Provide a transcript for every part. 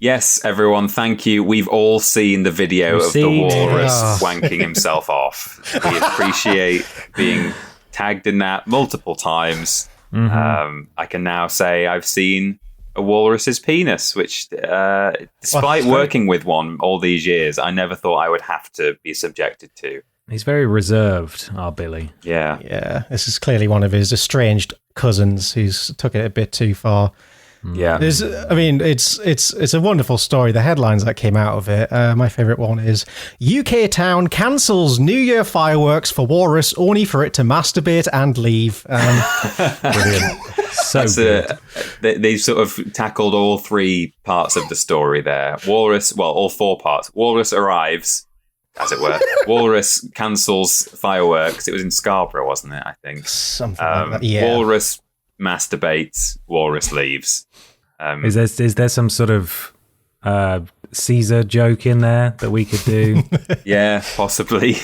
Yes, everyone, thank you. We've all seen the video of the walrus wanking himself off. We appreciate being tagged in that multiple times. I can now say I've seen a walrus's penis, which, despite working with one all these years, I never thought I would have to be subjected to. He's very reserved, our Billy. Yeah. Yeah, this is clearly one of his estranged cousins who's took it a bit too far. Yeah. It's a wonderful story. The headlines that came out of it. My favourite one is UK town cancels New Year fireworks for walrus only for it to masturbate and leave. Brilliant. So good. They sort of tackled all three parts of the story there. Walrus, well, all four parts. Walrus arrives, as it were. Walrus cancels fireworks. It was in Scarborough, wasn't it? I think Something like that. Yeah. Walrus masturbates. Walrus leaves. Is there some sort of Caesar joke in there that we could do? Yeah, possibly.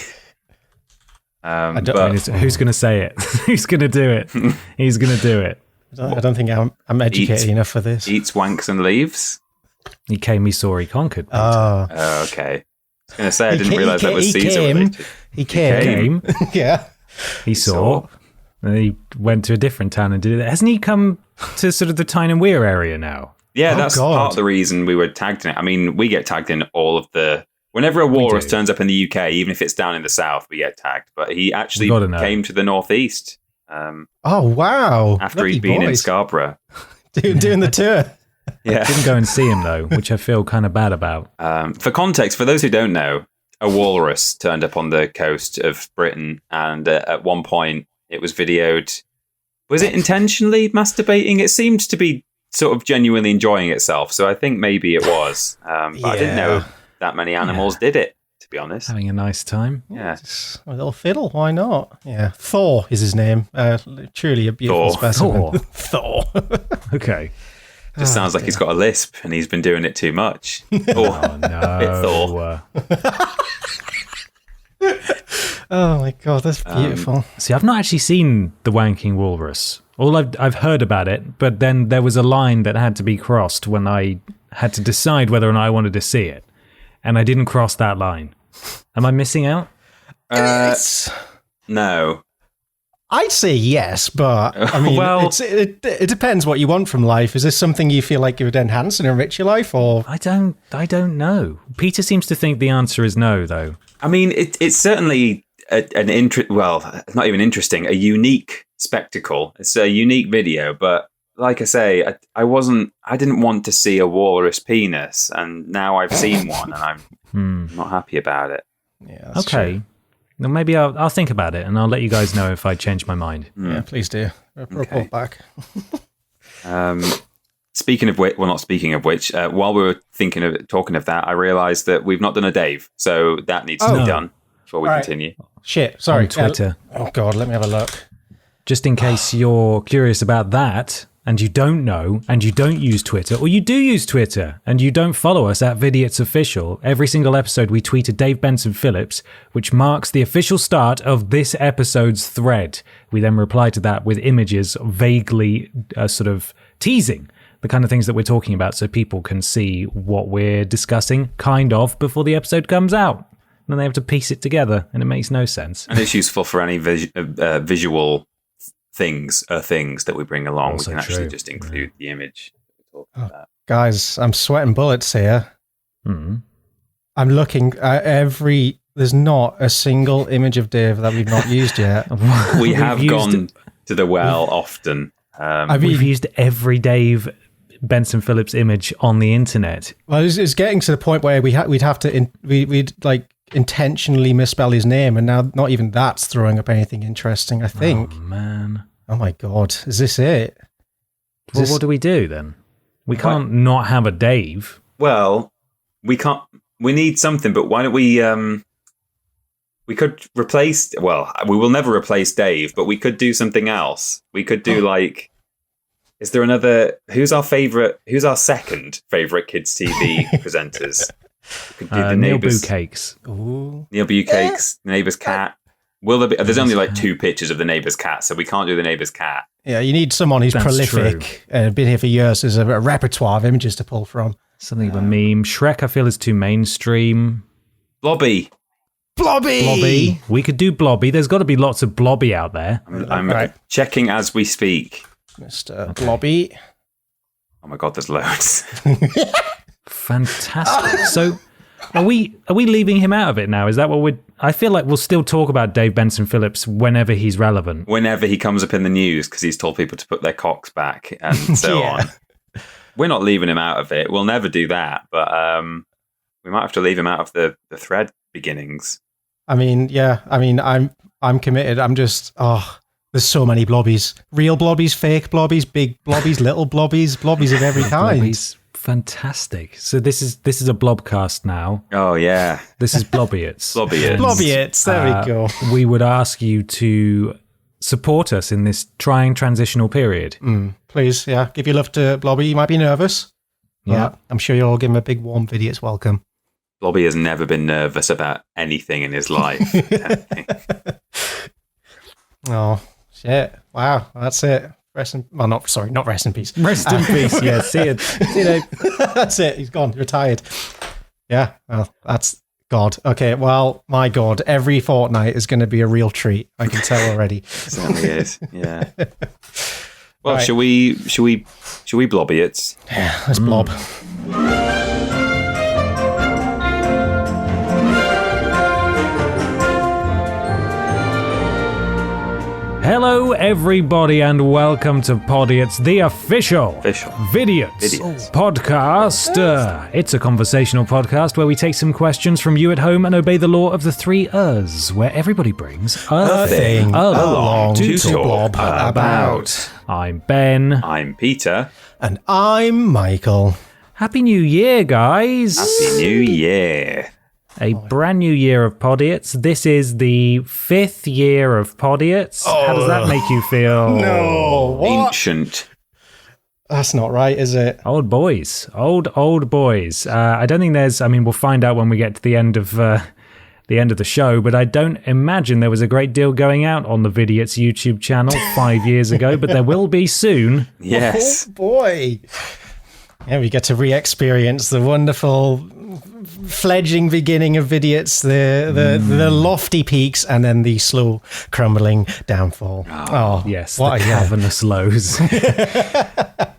Who's going to say it? Who's going to do it? He's going to do it. I don't think I'm educated enough for this. Eats, wanks, and leaves. He came, he saw, he conquered. Oh, okay. I was going to say, I didn't realise that was Caesar related. He came. Yeah. He saw. And he went to a different town and did it. Hasn't he come to sort of the Tyne and Weir area now? Yeah, that's part of the reason we were tagged in it. I mean, we get tagged in all of the... Whenever a walrus turns up in the UK, even if it's down in the south, we get tagged. But he actually came to the northeast. Oh, wow. After he'd been in Scarborough. Doing the tour. Yeah. Didn't go and see him, though, which I feel kind of bad about. For context, for those who don't know, a walrus turned up on the coast of Britain, and at one point it was videoed. Was it intentionally masturbating? It seemed to be sort of genuinely enjoying itself, so I think maybe it was. But I didn't know that many animals did it, to be honest. Having a nice time. Yeah. A little fiddle, why not? Yeah. Thor is his name. Truly a beautiful specimen. Thor. Okay. Just sounds like he's got a lisp and he's been doing it too much. Oh, no. Thor. Oh my God, that's beautiful. See, I've not actually seen the wanking walrus. All I've heard about it, but then there was a line that had to be crossed when I had to decide whether or not I wanted to see it. And I didn't cross that line. Am I missing out? No. I'd say yes, but I mean, it depends what you want from life. Is this something you feel like you would enhance and enrich your life, or I don't know. Peter seems to think the answer is no, though. I mean, it's certainly not even interesting, a unique spectacle. It's a unique video, but like I say, I didn't want to see a walrus penis, and now I've seen one, and I'm not happy about it. Yeah. That's okay. True. Well, maybe I'll think about it, and I'll let you guys know if I change my mind. Yeah, please do. Report back. Speaking of which, while we were talking of that, I realised that we've not done a Dave, so that needs to be done before we continue. Shit, sorry. On Twitter. Oh God, let me have a look. Just in case you're curious about that, and you don't know, and you don't use Twitter, or you do use Twitter, and you don't follow us at Vidiots Official, every single episode we tweet a Dave Benson Phillips, which marks the official start of this episode's thread. We then reply to that with images vaguely sort of teasing the kind of things that we're talking about so people can see what we're discussing, kind of, before the episode comes out. And then they have to piece it together, and it makes no sense. And it's useful for any visual things that we bring along. Also we can actually just include the image that we're talking about. Guys, I'm sweating bullets here. I'm looking at there's not a single image of Dave that we've not used yet. We have gone to the well often. We've used every Dave Benson Phillips image on the internet. Well, it's getting to the point where we'd have to we'd intentionally misspell his name, and now not even that's throwing up anything interesting, I think. Oh, man. Oh, my God. Is this it? What do we do, then? We can't not have a Dave. Well, we can't... We need something, but why don't we... we could replace... Well, we will never replace Dave, but we could do something else. We could do, Is there another... Who's our second favourite kids' TV presenters? We could do the Neil neighbours. Boucakes. Ooh. Neil Boucakes, the neighbour's cat. Will there be? There's only 2 pictures of the neighbour's cat, so we can't do the neighbour's cat. Yeah, you need someone who's prolific and been here for years. There's a repertoire of images to pull from. Something of a meme. Shrek, I feel, is too mainstream. Blobby. We could do Blobby. There's got to be lots of Blobby out there. I'm checking as we speak. Mr. Blobby. Oh my god, there's loads. Fantastic. So, are we leaving him out of it now? Is that what I feel like we'll still talk about Dave Benson Phillips whenever he's relevant. Whenever he comes up in the news, because he's told people to put their cocks back and so on. We're not leaving him out of it. We'll never do that, but we might have to leave him out of the thread beginnings. I mean, yeah. I mean, I'm committed. I'm just there's so many blobbies. Real blobbies, fake blobbies, big blobbies, little blobbies of every kind. Blobbies. Fantastic. So this is a blobcast now. Oh yeah. This is Blobbiots. Blobbiots. There we go. We would ask you to support us in this trying transitional period. Please, yeah. Give your love to Blobby. You might be nervous. Yeah. I'm sure you'll all give him a big warm Vidiots welcome. Blobby has never been nervous about anything in his life. Oh, shit. Wow. That's it. Not rest in peace. Rest in peace. Yeah, see you. That's it. He's gone. Retired. Yeah. Well, that's God. Okay. Well, my God. Every fortnight is going to be a real treat. I can tell already. It certainly is. Yeah. Well, right. Shall we Blobbiots? Yeah. Let's blob. Hello, everybody, and welcome to Podiots, the official Vidiots podcast. It's a conversational podcast where we take some questions from you at home and obey the law of the 3 Us, where everybody brings a thing along to talk about. I'm Ben. I'm Peter. And I'm Michael. Happy New Year, guys. Happy New Year. A brand new year of Podiots. This is the 5th year of Podiots. How does that make you feel? No, what? Ancient. That's not right, is it? Old boys. Old boys. I don't think we'll find out when we get to the end of the show, but I don't imagine there was a great deal going out on the Vidiots YouTube channel 5 years ago, but there will be soon. Yes. Oh, boy. Yeah, we get to re-experience the wonderful fledgling beginning of Vidiots, the lofty peaks, and then the slow crumbling downfall. Oh yes, what the cavernous lows. I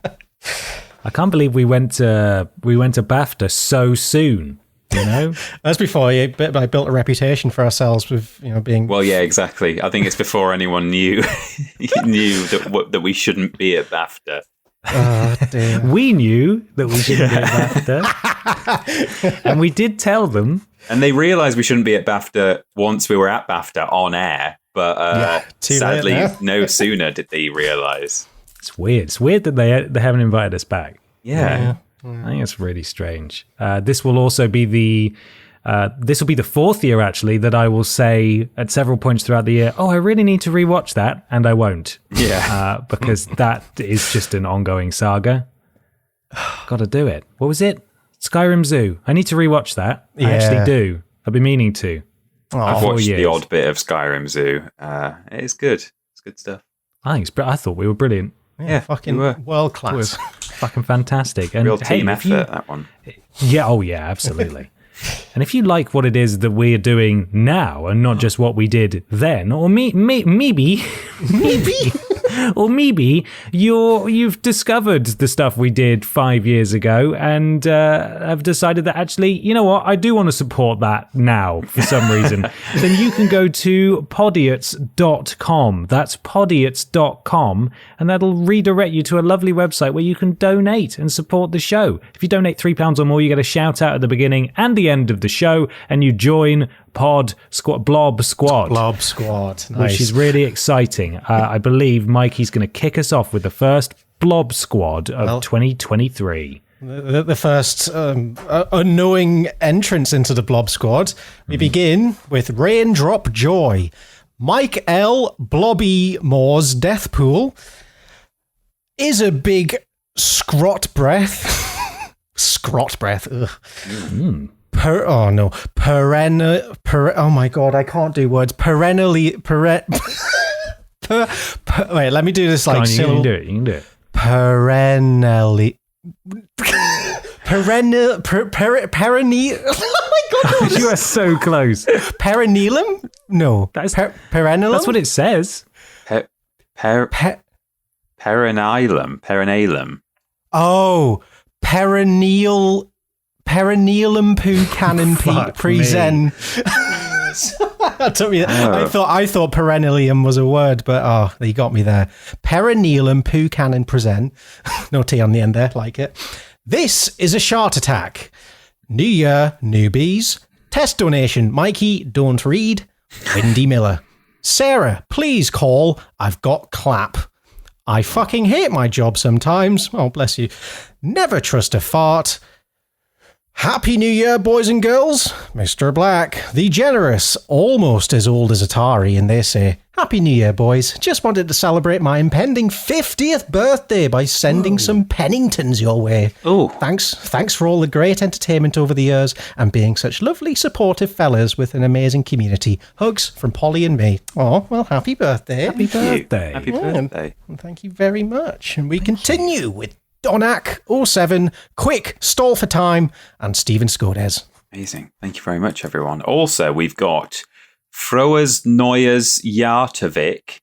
can't believe we went to BAFTA so soon. You know, that's before I built a reputation for ourselves with being. Well, yeah, exactly. I think it's before anyone knew that we shouldn't be at BAFTA. Oh, dear. We knew that we shouldn't be at BAFTA, and we did tell them. And they realised we shouldn't be at BAFTA once we were at BAFTA on air, but sadly, no sooner did they realise. It's weird. It's weird that they haven't invited us back. Yeah. I think it's really strange. This will also be the 4th year, actually, that I will say at several points throughout the year, I really need to rewatch that, and I won't. Yeah. Because that is just an ongoing saga. Got to do it. What was it? Skyrim Zoo. I need to rewatch that. Yeah. I actually do. I've been meaning to. I've watched the odd bit of Skyrim Zoo. It's good. It's good stuff. I thought we were brilliant. Yeah, fucking world class. Fucking fantastic. And real team effort, that one. Yeah, absolutely. And if you like what it is that we're doing now and not just what we did then, or maybe or maybe you've discovered the stuff we did 5 years ago and have decided that actually, you know what, I do want to support that now for some reason, then you can go to podiots.com. That's podiots.com, and that'll redirect you to a lovely website where you can donate and support the show. If you donate £3 or more, you get a shout out at the beginning and the end of the show, and you join Blob Squad. Nice. Which is really exciting. I believe Mikey's going to kick us off with the first Blob Squad of 2023. The first unknowing entrance into the Blob Squad. We begin with Raindrop Joy. Mike L. Blobby Moore's death pool is a big scrot breath. Scrot breath. Ugh. Oh my God, I can't do words. Wait, let me do this like you can do it. Perennially. Perennial. Oh my God. You are so close. Perinealum? No. Perennial? That's what it says. Perennialum. Oh, perennialum poo cannon present. I thought perennialium was a word, but they got me there. Perinealum poo cannon present. No T on the end there, like it. This is a shart attack. New year, newbies. Test donation. Mikey, don't read. Wendy Miller. Sarah, please call. I've got clap. I fucking hate my job sometimes. Oh, bless you. Never trust a fart. Happy New Year, boys and girls. Mr. Black, the generous, almost as old as Atari, and they say, Happy New Year, boys. Just wanted to celebrate my impending 50th birthday by sending some Penningtons your way. Oh. Thanks for all the great entertainment over the years and being such lovely, supportive fellas with an amazing community. Hugs from Polly and me. Oh, well, happy birthday. Happy birthday. Happy birthday. And thank you very much. And we continue with Donak07, Quick, Stall for Time, and Stephen Skodes. Amazing. Thank you very much, everyone. Also, we've got Froas Neues Jartavik.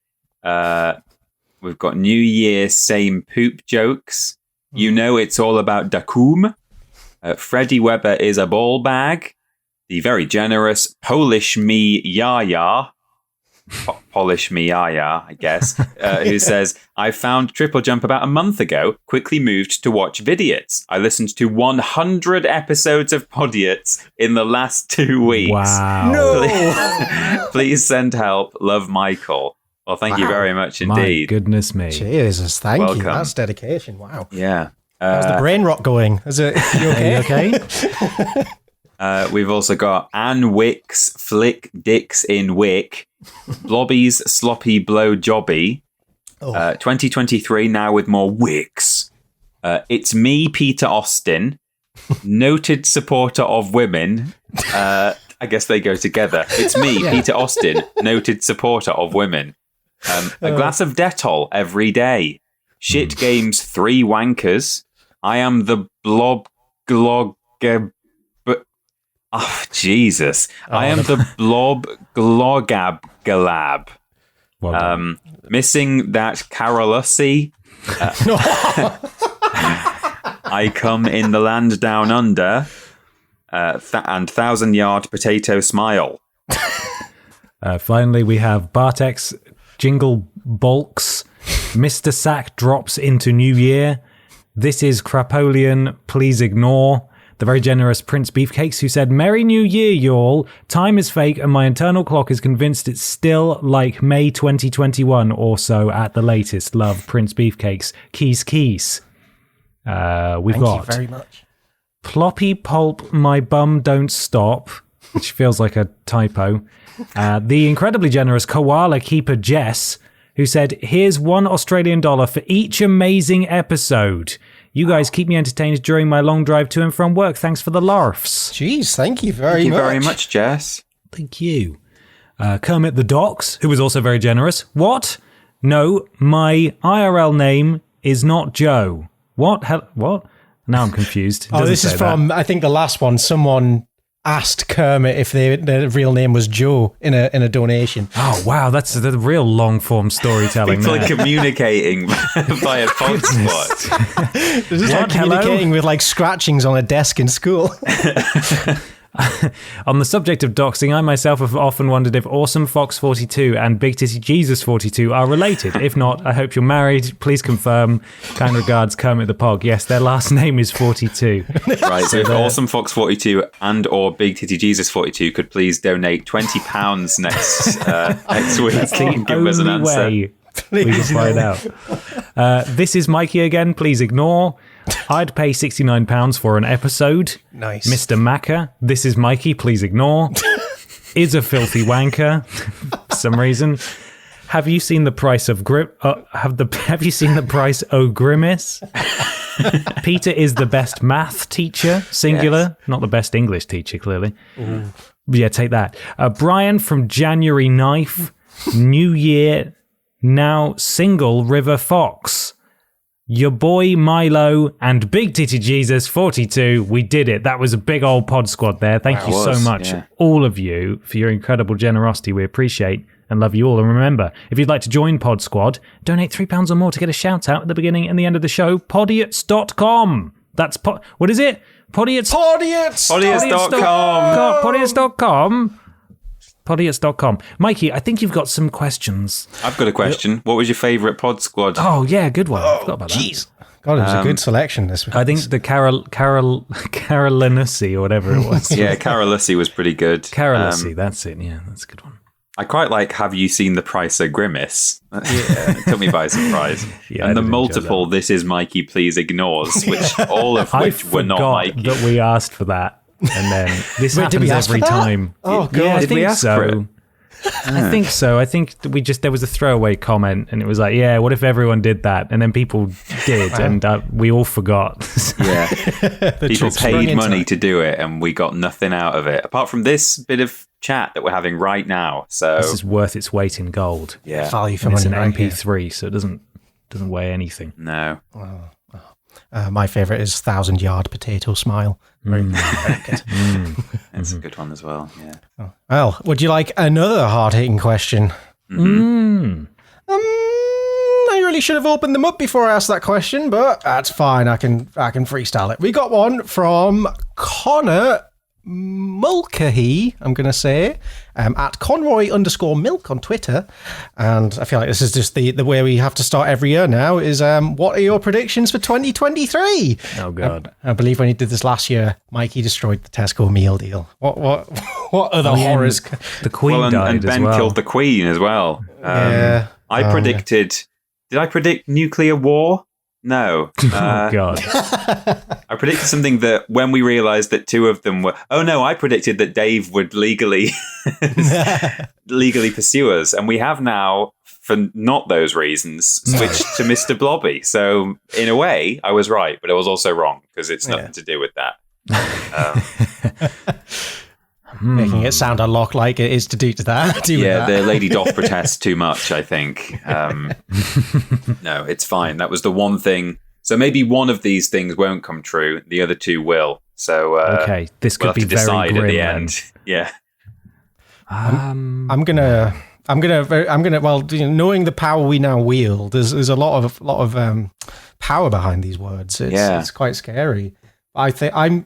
We've got New Year, same poop jokes. You know it's all about Dakum. Freddie Weber is a ball bag. The very generous Polish me Yaya. Polish me Yaya, I guess, who says, I found Triple Jump about a month ago, quickly moved to watch Vidiots. I listened to 100 episodes of Podiots in the last 2 weeks. Wow. No! Please send help. Love, Michael. Well, thank you very much indeed. My goodness me. Jesus, thank Welcome. you. That's dedication. Wow. Yeah. How's the brain rot going? Is it you okay? Okay. We've also got Ann Wicks, Flick Dicks in Wick, Blobby's Sloppy Blow Jobby, 2023 now with more Wicks. It's me, Peter Austin, noted supporter of women. I guess they go together. It's me, Peter Austin, noted supporter of women. A glass of Dettol every day. Shit games 3 wankers. I am the blob glog. Oh, Jesus. I am the blob glogab galab. Well missing that Carolussi. I come in the land down under. And 1,000-yard potato smile. Finally, we have Bartek's Jingle Bulks. Mr. Sack drops into New Year. This is Crapolian. Please ignore. The very generous Prince Beefcakes, who said, Merry New Year, y'all. Time is fake and my internal clock is convinced it's still like May 2021 or so at the latest. Love, Prince Beefcakes. Keys. Thank you very much. Ploppy Pulp, My Bum Don't Stop, which feels like a typo. The incredibly generous Koala Keeper Jess, who said, here's $1 Australian for each amazing episode. You guys keep me entertained during my long drive to and from work. Thanks for the larfs. Jeez, thank you very much. Thank you very much, Jess. Thank you. Kermit the Docs, who was also very generous. What? No, my IRL name is not Joe. What? What? Now I'm confused. This is from, I think, the last one. Someone asked Kermit if their real name was Joe in a donation. Oh, wow. That's the real long-form storytelling. It's like communicating via Podspot. They're just like communicating with like scratchings on a desk in school. On the subject of doxing, I myself have often wondered if Awesome Fox 42 and Big Titty Jesus 42 are related. If not, I hope you're married. Please confirm. Kind regards, Kermit the Pog. Yes, their last name is 42. Right, so if Awesome Fox 42 and or Big Titty Jesus 42 could please donate £20 next week and give us an answer. Way we can find out. This is Mikey again. Please ignore. I'd pay £69 for an episode. Nice. Mr. Macca, this is Mikey, please ignore. Is a filthy wanker for some reason. Have you seen the price of have you seen the price of Grimace? Peter is the best math teacher, singular, not the best English teacher, clearly. Ooh. Yeah, take that. Brian from January Knife, New Year, now single River Fox. your boy Milo, and Big Titty Jesus 42. We did it. That was a big old pod squad there. Thank you so much, all of you, for your incredible generosity. We appreciate and love you all. And remember, if you'd like to join Pod Squad, donate £3 or more to get a shout out at the beginning and the end of the show. Podiots.com. That's what is it? Podiots. Podiots.com. Podiots.com. Podiots.com. Mikey, I think you've got some questions. I've got a question. What was your favourite Pod Squad? Oh, yeah, good one. I forgot about that. God, it was a good selection this week. I think the Carolinussi or whatever it was. Yeah, Carolussi was pretty good. Carolussi, that's it. Yeah, that's a good one. I quite like Have You Seen the Price of Grimace? It took me by surprise. And the multiple This Is Mikey Please Ignores, all of which were not Mikey. That we asked for that. And then this happens every time. Oh, God. Yeah, Did we ask for it? I think so. I think there was a throwaway comment and it was like, yeah, what if everyone did that? And then people did and we all forgot. Yeah. People paid money to do it and we got nothing out of it. Apart from this bit of chat that we're having right now. So this is worth its weight in gold. Yeah. Value for money. It's an right MP3, here. So it doesn't weigh anything. No. My favourite is 1,000-yard potato smile. Very good. It's a good one as well. Yeah. Well, would you like another hard-hitting question? I really should have opened them up before I asked that question, but that's fine. I can freestyle it. We got one from Connor Mulcahy, I'm going to say, at Conroy_milk on Twitter. And I feel like this is just the way we have to start every year now is, what are your predictions for 2023? Oh, God. I believe when he did this last year, Mikey destroyed the Tesco meal deal. What other horrors? The Queen died and Ben as well. killed the Queen as well. I predicted... Did I predict nuclear war? No. Oh, God. I predicted something that when we realised that two of them were... Oh, no, I predicted that Dave would legally pursue us. And we have now, for not those reasons, switched to Mr. Blobby. So, in a way, I was right, but I was also wrong, because it's nothing to do with that. Making it sound a lot like it is to do to that. The lady doth protest too much, I think. No, it's fine. That was the one thing. So maybe one of these things won't come true. The other two will. So okay, this could we'll be have to decide very grim at the then. end. Yeah. I'm gonna. Well, knowing the power we now wield, there's a lot of power behind these words. It's quite scary. I think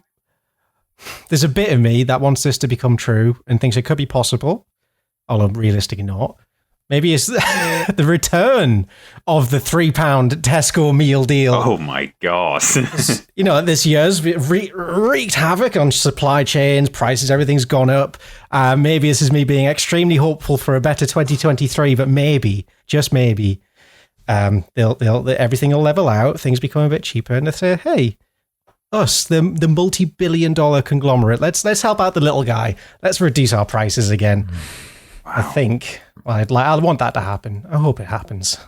there's a bit of me that wants this to become true and thinks it could be possible, although realistically not. Maybe it's the return of the £3 Tesco meal deal. Oh my God. This year's wreaked havoc on supply chains, prices, everything's gone up. Maybe this is me being extremely hopeful for a better 2023, but maybe, just maybe, everything will level out, things become a bit cheaper, and they say, hey, us, the multi-billion-dollar conglomerate, let's help out the little guy. Let's reduce our prices again. Wow. I think. Well, I want that to happen. I hope it happens.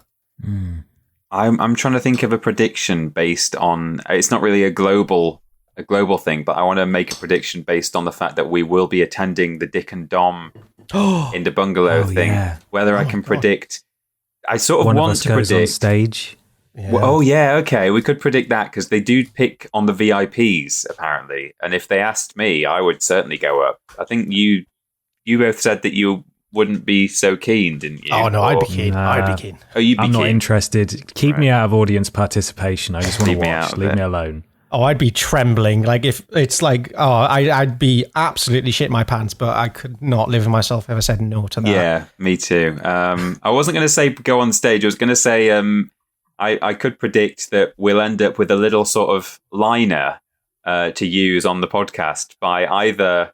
I'm trying to think of a prediction based on. It's not really a global thing, but I want to make a prediction based on the fact that we will be attending the Dick and Dom in the bungalow thing. Yeah. Whether I can predict. I sort of want to predict on stage. Yeah. Well, okay. We could predict that because they do pick on the VIPs apparently, and if they asked me, I would certainly go up. I think you both said that you wouldn't be so keen, didn't you? Oh no, I'd be keen. I'd be keen. Oh, you'd be I'm keen. not interested. Keep me out of audience participation. I just want to watch. Leave me alone. Oh, I'd be trembling. Like if it's like, I'd be absolutely shit my pants, but I could not live with myself if I said no to that. Yeah, me too. I wasn't going to say go on stage. I was going to say I could predict that we'll end up with a little sort of liner to use on the podcast by either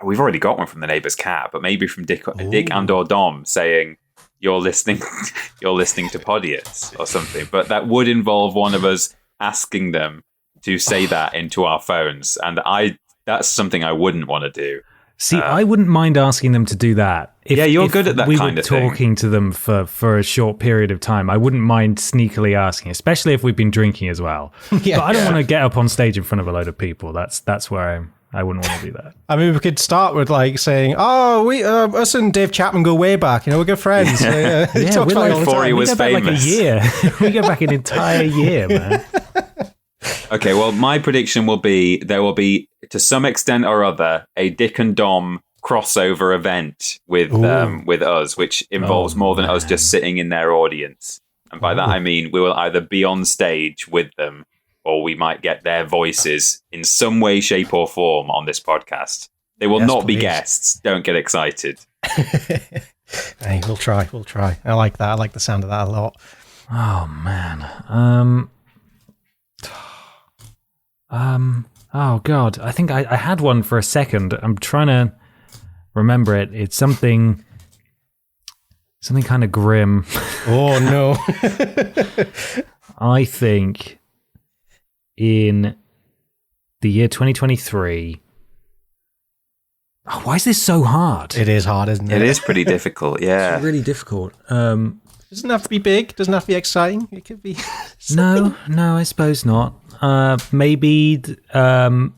we've already got one from the neighbour's cat, but maybe from Dick and or Dom saying you're listening to Podiots or something. But that would involve one of us asking them to say that into our phones, and that's something I wouldn't want to do. See, I wouldn't mind asking them to do that. You're good at that kind of thing. We were talking to them for a short period of time. I wouldn't mind sneakily asking, especially if we've been drinking as well. But I don't want to get up on stage in front of a load of people. That's where I wouldn't want to do that. I mean, we could start with like saying, "Oh, we us and Dave Chapman go way back. We're good friends." Yeah, talk about it all the before time. he was we go back famous. like a year. We go back an entire year, man. Okay, well, my prediction will be there will be, to some extent or other, a Dick and Dom crossover event with us, which involves more than us just sitting in their audience. And by that I mean we will either be on stage with them, or we might get their voices in some way, shape, or form on this podcast. They will not be guests. Don't get excited. Hey, we'll try. I like that. I like the sound of that a lot. Oh man. Oh god. I think I had one for a second. I'm trying to remember it. It's something kind of grim. Oh no. I think in the year 2023. Oh, why is this so hard? It is hard, isn't it? It is pretty difficult, yeah. It's really difficult. Doesn't have to be big. Doesn't have to be exciting. It could be. No, I suppose not. Maybe. I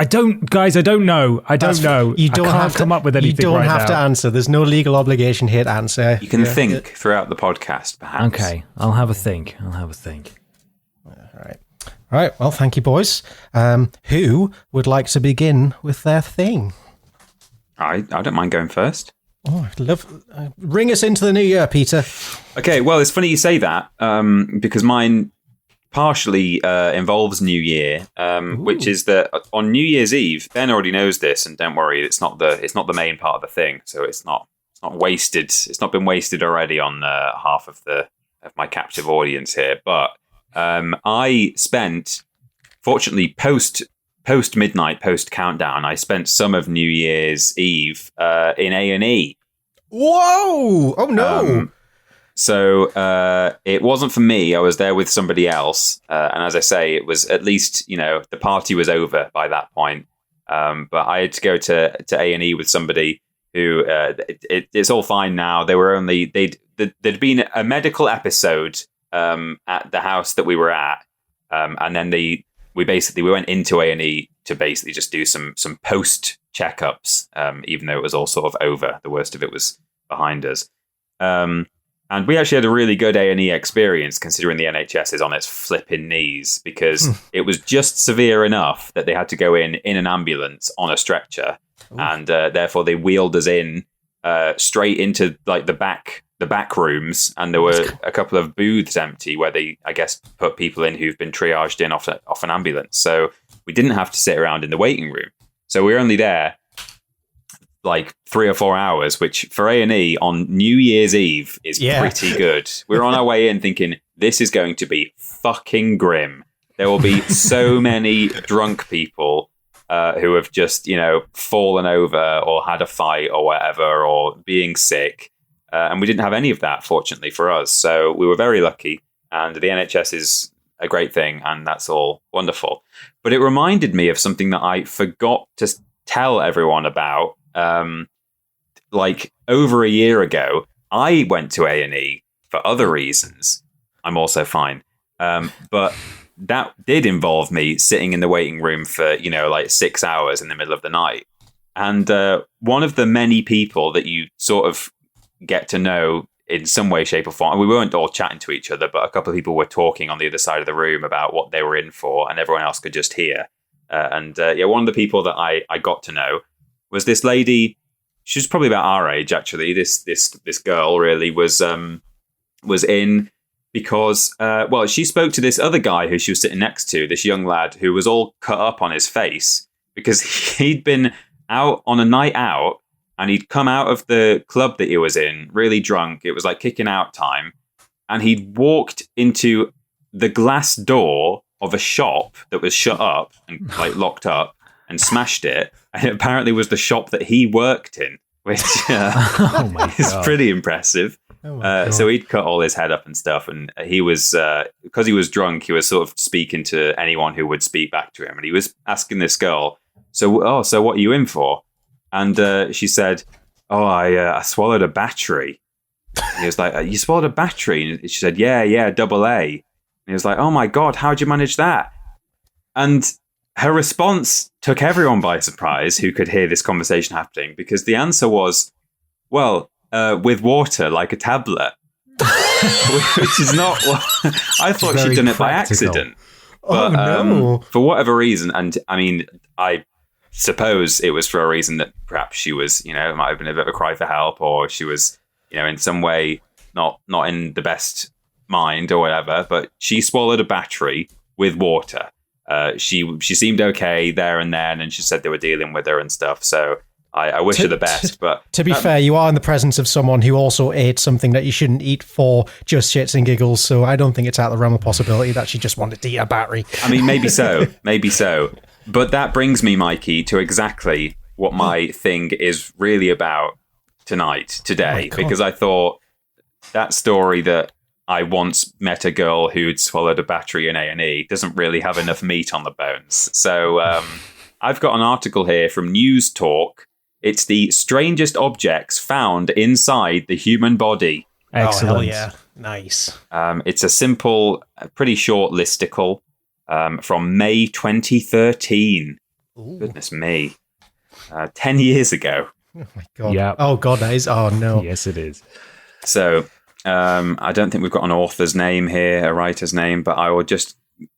don't know. I don't know. You don't I have to come up with anything. You don't right have to now. answer. There's no legal obligation here to answer. You can think throughout the podcast, perhaps. Okay, I'll have a think. All right. Well, thank you, boys. Who would like to begin with their thing? I don't mind going first. Oh, I'd love. Ring us into the new year, Peter. Okay, well, it's funny you say that because mine partially involves New Year, which is that on New Year's Eve, Ben already knows this, and don't worry, it's not the main part of the thing, so it's not wasted. It's not been wasted already on half of my captive audience here. But I spent, fortunately, post midnight, post countdown, I spent some of New Year's Eve in A&E. Whoa! Oh no! So it wasn't for me. I was there with somebody else, and as I say, it was at least the party was over by that point. But I had to go to A&E with somebody who it's all fine now. They were there'd been a medical episode at the house that we were at, and then we went into A&E to basically just do some post checkups, even though it was all sort of over. The worst of it was behind us. And we actually had a really good A&E experience, considering the NHS is on its flipping knees, because it was just severe enough that they had to go in an ambulance on a stretcher. Ooh. And therefore they wheeled us in straight into like the back rooms, and there were a couple of booths empty where they, I guess, put people in who've been triaged in off an ambulance. So we didn't have to sit around in the waiting room. So we were only there like 3 or 4 hours, which for A&E on New Year's Eve is pretty good. We were on our way in thinking, this is going to be fucking grim. There will be so many drunk people who have just, fallen over or had a fight or whatever, or being sick. And we didn't have any of that, fortunately for us. So we were very lucky. And the NHS is a great thing, and that's all wonderful. But it reminded me of something that I forgot to tell everyone about. Like over a year ago, I went to A&E for other reasons. I'm also fine. But that did involve me sitting in the waiting room for, like 6 hours in the middle of the night. And one of the many people that you sort of get to know in some way, shape or form, and we weren't all chatting to each other, but a couple of people were talking on the other side of the room about what they were in for, and everyone else could just hear. One of the people that I got to know was this lady. She's probably about our age, actually. This girl really was in because she spoke to this other guy who she was sitting next to, this young lad who was all cut up on his face because he'd been out on a night out, and he'd come out of the club that he was in really drunk. It was like kicking out time, and he'd walked into the glass door of a shop that was shut up and like locked up, and smashed it. And it apparently was the shop that he worked in, which is pretty impressive. So he'd cut all his head up and stuff. And he was, because he was drunk, he was sort of speaking to anyone who would speak back to him. And he was asking this girl, so what are you in for? And she said, I swallowed a battery. And he was like, you swallowed a battery? And she said, yeah, AA. And he was like, oh my God, how'd you manage that? And her response took everyone by surprise who could hear this conversation happening, because the answer was, well, with water, like a tablet. Which is not what I thought she'd done it by accident. But, no. For whatever reason, and I mean, I suppose it was for a reason that perhaps she was, it might have been a bit of a cry for help, or she was, in some way not in the best mind or whatever, but she swallowed a battery with water. She seemed okay there and then, and she said they were dealing with her and stuff, so I wish her the best. But to be fair, you are in the presence of someone who also ate something that you shouldn't eat for just shits and giggles, so I don't think it's out of the realm of possibility that she just wanted to eat a battery. I mean, maybe so. But that brings me, Mikey, to exactly what my thing is really about today, because I thought that story that I once met a girl who'd swallowed a battery in A&E doesn't really have enough meat on the bones. So I've got an article here from News Talk. It's the strangest objects found inside the human body. Excellent. Oh, hell yeah. Nice. It's a simple, pretty short listicle from May 2013. Ooh. Goodness me. 10 years ago. Oh, my God. Yeah. Oh, God, that is. Oh, no. Yes, it is. So I don't think we've got an author's name here, a writer's name, but I will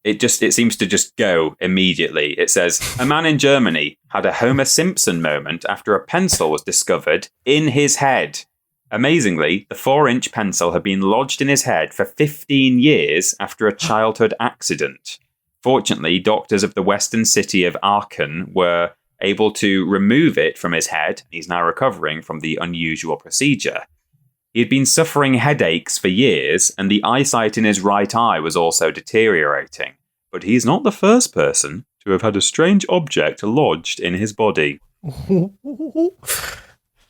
it seems to just go immediately. It says, a man in Germany had a Homer Simpson moment after a pencil was discovered in his head. Amazingly, the 4-inch pencil had been lodged in his head for 15 years after a childhood accident. Fortunately, doctors of the western city of Aachen were able to remove it from his head. He's now recovering from the unusual procedure. He had been suffering headaches for years, and the eyesight in his right eye was also deteriorating. But he's not the first person to have had a strange object lodged in his body. Number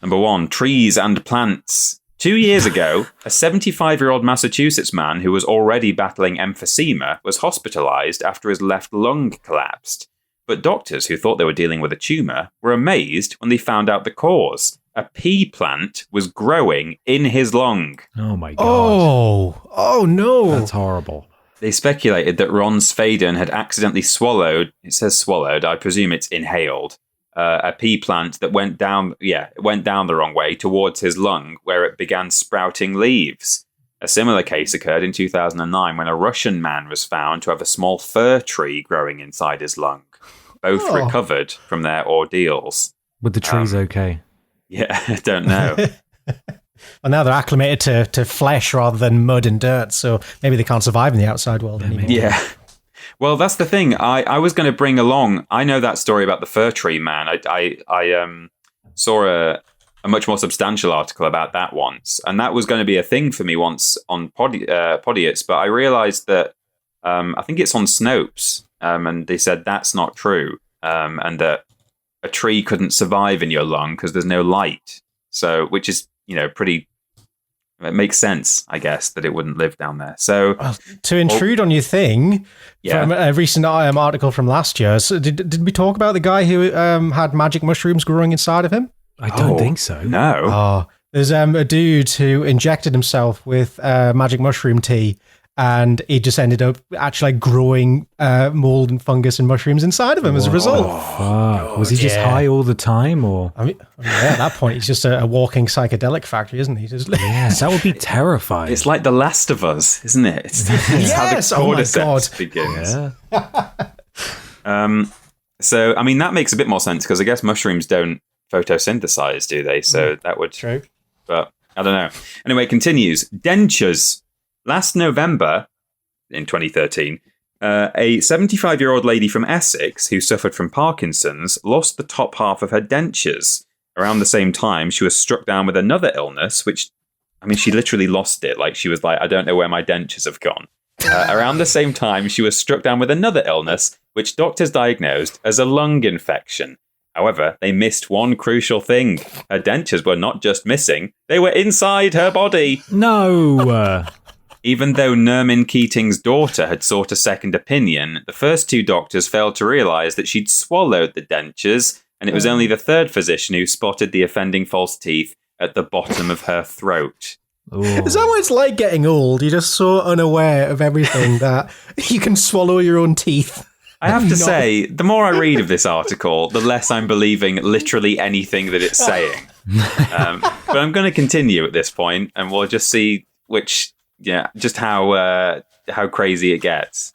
1, trees and plants. 2 years ago, a 75-year-old Massachusetts man who was already battling emphysema was hospitalized after his left lung collapsed. But doctors who thought they were dealing with a tumor were amazed when they found out the cause. A pea plant was growing in his lung. Oh, my God. Oh, no. That's horrible. They speculated that Ron Svaden had accidentally swallowed, it says swallowed, I presume it's inhaled, a pea plant that went down the wrong way towards his lung, where it began sprouting leaves. A similar case occurred in 2009 when a Russian man was found to have a small fir tree growing inside his lung. Both recovered from their ordeals. Were the trees okay? Yeah, I don't know. Well, now they're acclimated to flesh rather than mud and dirt, so maybe they can't survive in the outside world anymore. Yeah. Well, that's the thing. I was going to bring along, I know that story about the fir tree man. I saw a much more substantial article about that once, and that was going to be a thing for me once on Podiots, but I realized that I think it's on Snopes, and they said that's not true, and that a tree couldn't survive in your lung because there's no light. So, which is, pretty, it makes sense, I guess, that it wouldn't live down there. So, to intrude on your thing, from a recent article from last year, so did we talk about the guy who had magic mushrooms growing inside of him? I don't think so. No. There's a dude who injected himself with magic mushroom tea, and he just ended up actually growing mold and fungus and mushrooms inside of him as a result. Fuck. Was he just high all the time, or? I mean, at that point, he's just a walking psychedelic factory, isn't he? Yes, that would be terrifying. It's like The Last of Us, isn't it? It's yes! how the cordyceps begins. Yeah. So, I mean, that makes a bit more sense, because I guess mushrooms don't photosynthesize, do they? So that would... True. But I don't know. Anyway, it continues. Dentures. Last November, in 2013, a 75-year-old lady from Essex who suffered from Parkinson's lost the top half of her dentures. Around the same time, she was struck down with another illness, which, I mean, she literally lost it. Like, she was like, I don't know where my dentures have gone. Around the same time, she was struck down with another illness, which doctors diagnosed as a lung infection. However, they missed one crucial thing. Her dentures were not just missing, they were inside her body. No! Even though Nermin Keating's daughter had sought a second opinion, the first two doctors failed to realise that she'd swallowed the dentures, and it was only the third physician who spotted the offending false teeth at the bottom of her throat. Is that what it's like getting old? You're just so unaware of everything that you can swallow your own teeth. I have to say, the more I read of this article, the less I'm believing literally anything that it's saying. But I'm going to continue at this point, and we'll just see just how crazy it gets.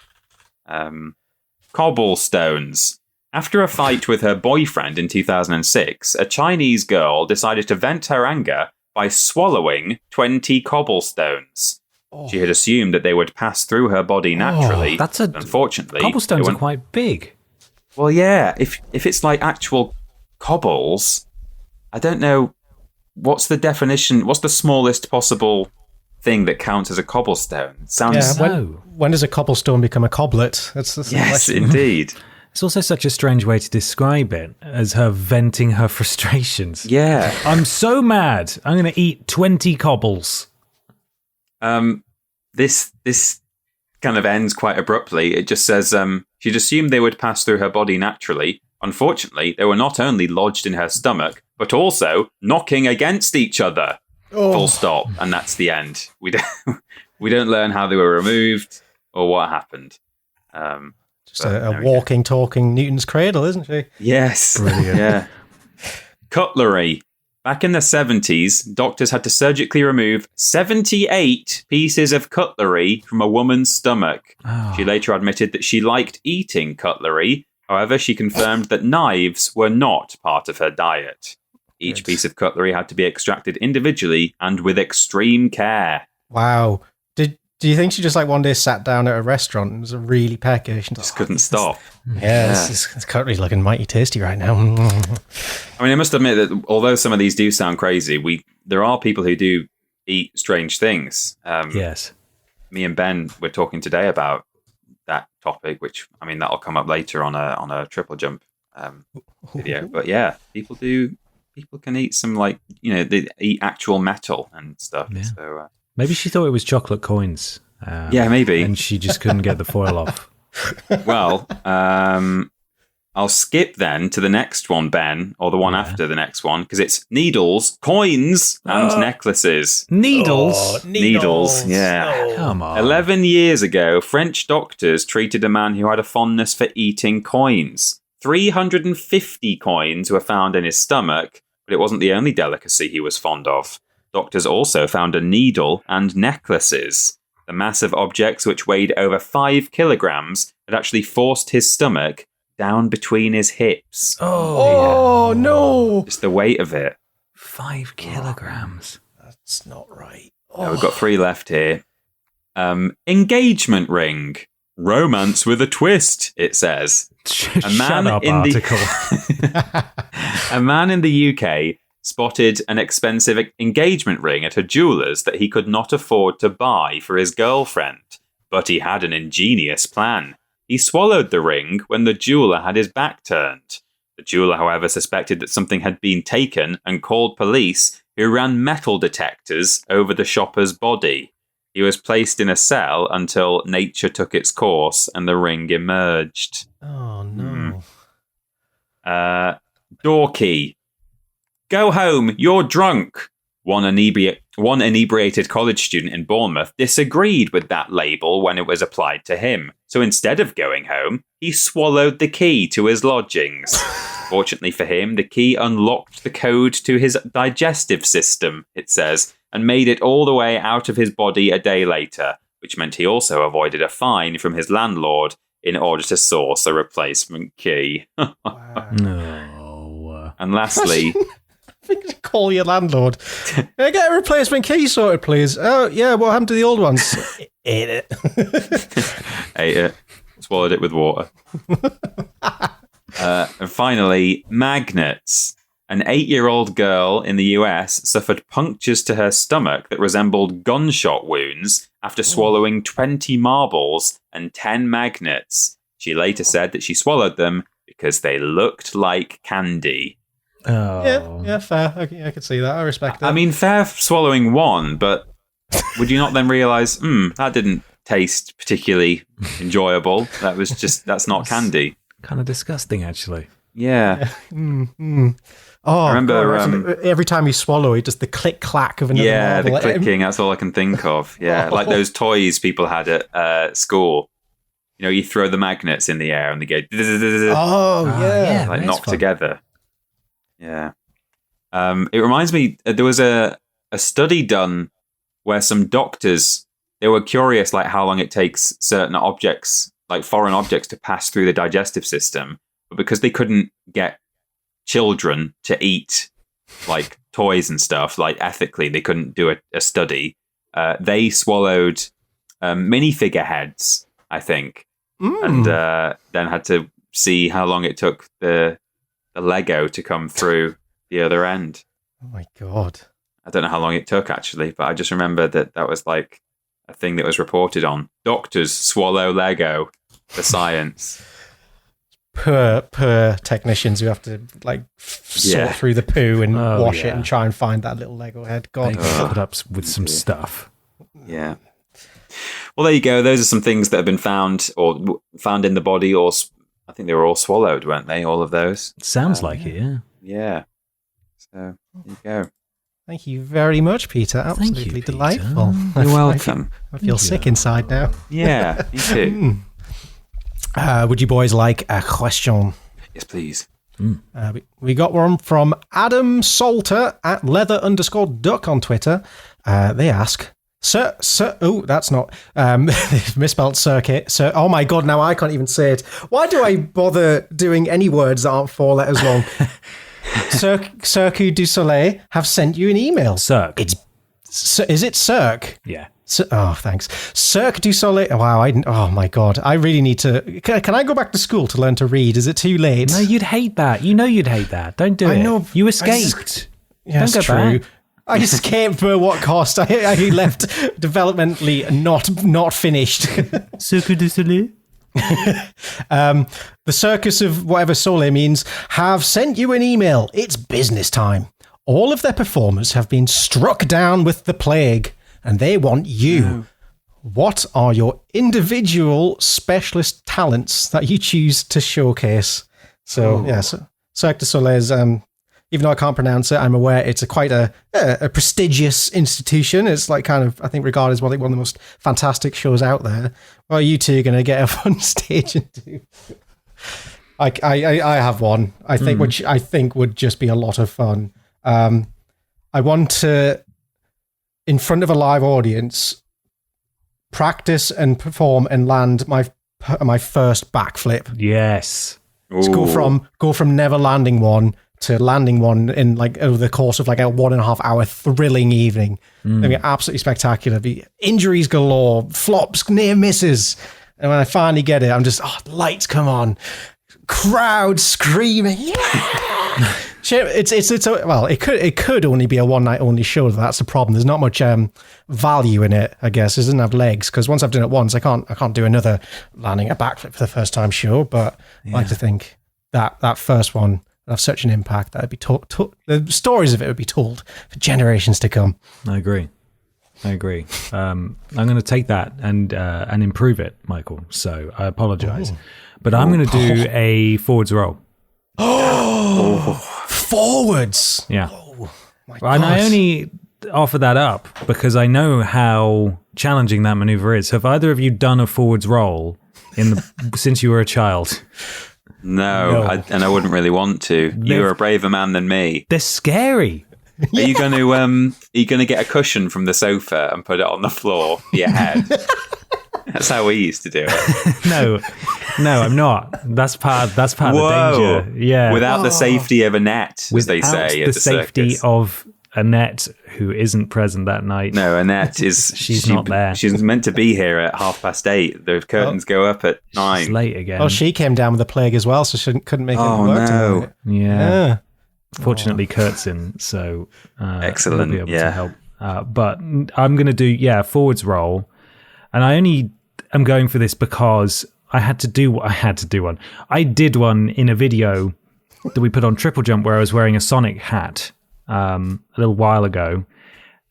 Cobblestones. After a fight with her boyfriend in 2006, a Chinese girl decided to vent her anger by swallowing 20 cobblestones. Oh. She had assumed that they would pass through her body naturally. Unfortunately, cobblestones are quite big. Well, yeah. If it's like actual cobbles, I don't know what's the definition. What's the smallest possible thing that counts as a cobblestone? Sounds. Yeah, when does a cobblestone become a coblet? That's yes, indeed. It's also such a strange way to describe it as her venting her frustrations. Yeah. I'm so mad. I'm going to eat 20 cobbles. This kind of ends quite abruptly. It just says she'd assumed they would pass through her body naturally. Unfortunately, they were not only lodged in her stomach, but also knocking against each other. Oh. Full stop. And that's the end. We don't learn how they were removed or what happened. Just a walking, talking Newton's cradle, isn't she? Yes. Brilliant. Yeah. Cutlery. Back in the 70s, doctors had to surgically remove 78 pieces of cutlery from a woman's stomach. Oh. She later admitted that she liked eating cutlery. However, she confirmed that knives were not part of her diet. Each piece of cutlery had to be extracted individually and with extreme care. Wow. Do you think she just one day sat down at a restaurant and was really peckish and just couldn't stop? This cutlery's looking mighty tasty right now. I mean, I must admit that although some of these do sound crazy, there are people who do eat strange things. Yes. Me and Ben were talking today about that topic, which, I mean, that'll come up later on a triple jump video. But yeah, people can eat some, they eat actual metal and stuff. Yeah. So maybe she thought it was chocolate coins. Yeah, maybe. And she just couldn't get the foil off. Well, I'll skip then to the next one, Ben, or the one after the next one, because it's needles, coins, and necklaces. Needles? Oh, needles, yeah. Oh. Come on. 11 years ago, French doctors treated a man who had a fondness for eating coins. 350 coins were found in his stomach, but it wasn't the only delicacy he was fond of. Doctors also found a needle and necklaces. The massive objects, which weighed over 5 kilograms, had actually forced his stomach down between his hips. Oh no! Just the weight of it. 5 kilograms. That's not right. We've got 3 left here. Engagement ring. Romance with a twist, it says. A man article. A man in the UK spotted an expensive engagement ring at a jeweller's that he could not afford to buy for his girlfriend. But he had an ingenious plan. He swallowed the ring when the jeweller had his back turned. The jeweller, however, suspected that something had been taken and called police, who ran metal detectors over the shopper's body. He was placed in a cell until nature took its course and the ring emerged. Oh, no. Door key. Go home, you're drunk. One inebriated college student in Bournemouth disagreed with that label when it was applied to him. So instead of going home, he swallowed the key to his lodgings. Fortunately for him, the key unlocked the code to his digestive system, it says, and made it all the way out of his body a day later, which meant he also avoided a fine from his landlord in order to source a replacement key. Wow. No. And lastly... Call your landlord. Get a replacement key sorted, please. Oh, yeah, what happened to the old ones? Ate it. Ate it. Swallowed it with water. And finally, magnets. An 8-year-old girl in the US suffered punctures to her stomach that resembled gunshot wounds after swallowing 20 marbles and 10 magnets. She later said that she swallowed them because they looked like candy. Oh. Yeah, fair. I could see that. I respect that. I mean, fair swallowing one, but would you not then realise, that didn't taste particularly enjoyable? That's not candy. Kind of disgusting, actually. Yeah. Oh, I remember God, every time you swallow it, just the click clack of another the marble. clicking. That's all I can think of. Yeah, like those toys people had at school. You know, you throw the magnets in the air and they go. Oh, yeah. Like knocked fun. together. Yeah. It reminds me, there was a study done where some doctors, they were curious like how long it takes certain objects, like foreign objects, to pass through the digestive system. But because they couldn't get children to eat like toys and stuff, like ethically, they couldn't do a study. They swallowed minifigure heads, I think, and then had to see how long it took the Lego to come through the other end. Oh my God. I don't know how long it took actually, but I just remember that was like a thing that was reported on. Doctors swallow Lego for science. Per technicians who have to like sort through the poo and wash it and try and find that little Lego head. God, put up with some stuff. Yeah. Well, there you go. Those are some things that have been found in the body, or I think they were all swallowed, weren't they? All of those. Sounds like it. Yeah. Yeah. So there you go. Thank you very much, Peter. Absolutely Thank you, Peter. delightful. You're welcome. I feel sick inside now. Yeah, me too. Would you boys like a question? Yes, please. We got one from Adam Salter at leather_duck on Twitter. They ask, Sir, oh, that's not, they've misspelled circuit. Sir, oh my God, now I can't even say it. Why do I bother doing any words that aren't 4 letters long? Cirque du Soleil have sent you an email. Cirque. Is it Cirque? Yeah. Oh, thanks. Cirque du Soleil. Wow. Oh my God. I really need to. Can I go back to school to learn to read? Is it too late? No, you'd hate that. You know you'd hate that. Don't do it. I know. You escaped. Yeah, that's true. Back. I escaped, but at what cost? I left developmentally not finished. Cirque du Soleil. The circus of whatever Soleil means have sent you an email. It's business time. All of their performers have been struck down with the plague, and they want you. No. What are your individual specialist talents that you choose to showcase? So, Cirque du Soleil is, even though I can't pronounce it, I'm aware it's quite a prestigious institution. It's like kind of, I think, regarded as one of the most fantastic shows out there. Well, you two are going to get up on stage and do. I have one. I think which I think would just be a lot of fun. I want to, in front of a live audience, practice and perform and land my first backflip. Yes. Let's go from never landing one to landing one in like over the course of like a 1.5 hour thrilling evening. It'll be absolutely spectacular. Be injuries galore, flops, near misses. And when I finally get it, I'm just, lights come on, crowd screaming, yeah. It could only be a one night only show. That's the problem. There's not much value in it, I guess. It doesn't have legs because once I've done it once, I can't do another landing a backflip for the first time show. But I like to think that first one would have such an impact that it'd be the stories of it would be told for generations to come. I agree. I'm going to take that and improve it, Michael. So I apologize, but I'm going to do a forwards roll. Forwards. Yeah. Oh, my God. And I only offer that up because I know how challenging that maneuver is. Have either of you done a forwards roll since you were a child? No. And I wouldn't really want to. You're a braver man than me. They're scary. Are you going to get a cushion from the sofa and put it on the floor for your head? That's how we used to do it. No, I'm not. That's part of the danger. Yeah. Without the safety of a net, as they say at the safety circus. of Annette, who isn't present that night. No, Annette is... she's not there. She's meant to be here at 8:30. The curtains go up at 9. She's late again. Oh, she came down with the plague as well, so she couldn't make it work. Oh, no. Yeah. Fortunately, Kurt's in, so... excellent, we'll be able to help. But I'm going to do, forwards roll. And I only am going for this because I had to do one. I did one in a video that we put on Triple Jump where I was wearing a Sonic hat a little while ago.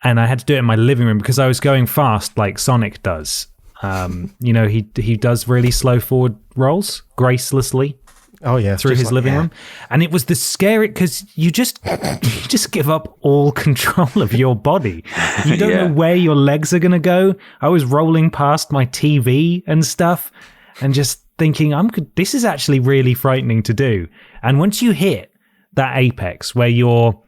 And I had to do it in my living room because I was going fast like Sonic does. He does really slow forward rolls gracelessly. Oh yeah, through his living room, and it was the scary because you just give up all control of your body. You don't know where your legs are going to go. I was rolling past my TV and stuff, and just thinking, this is actually really frightening to do. And once you hit that apex where you're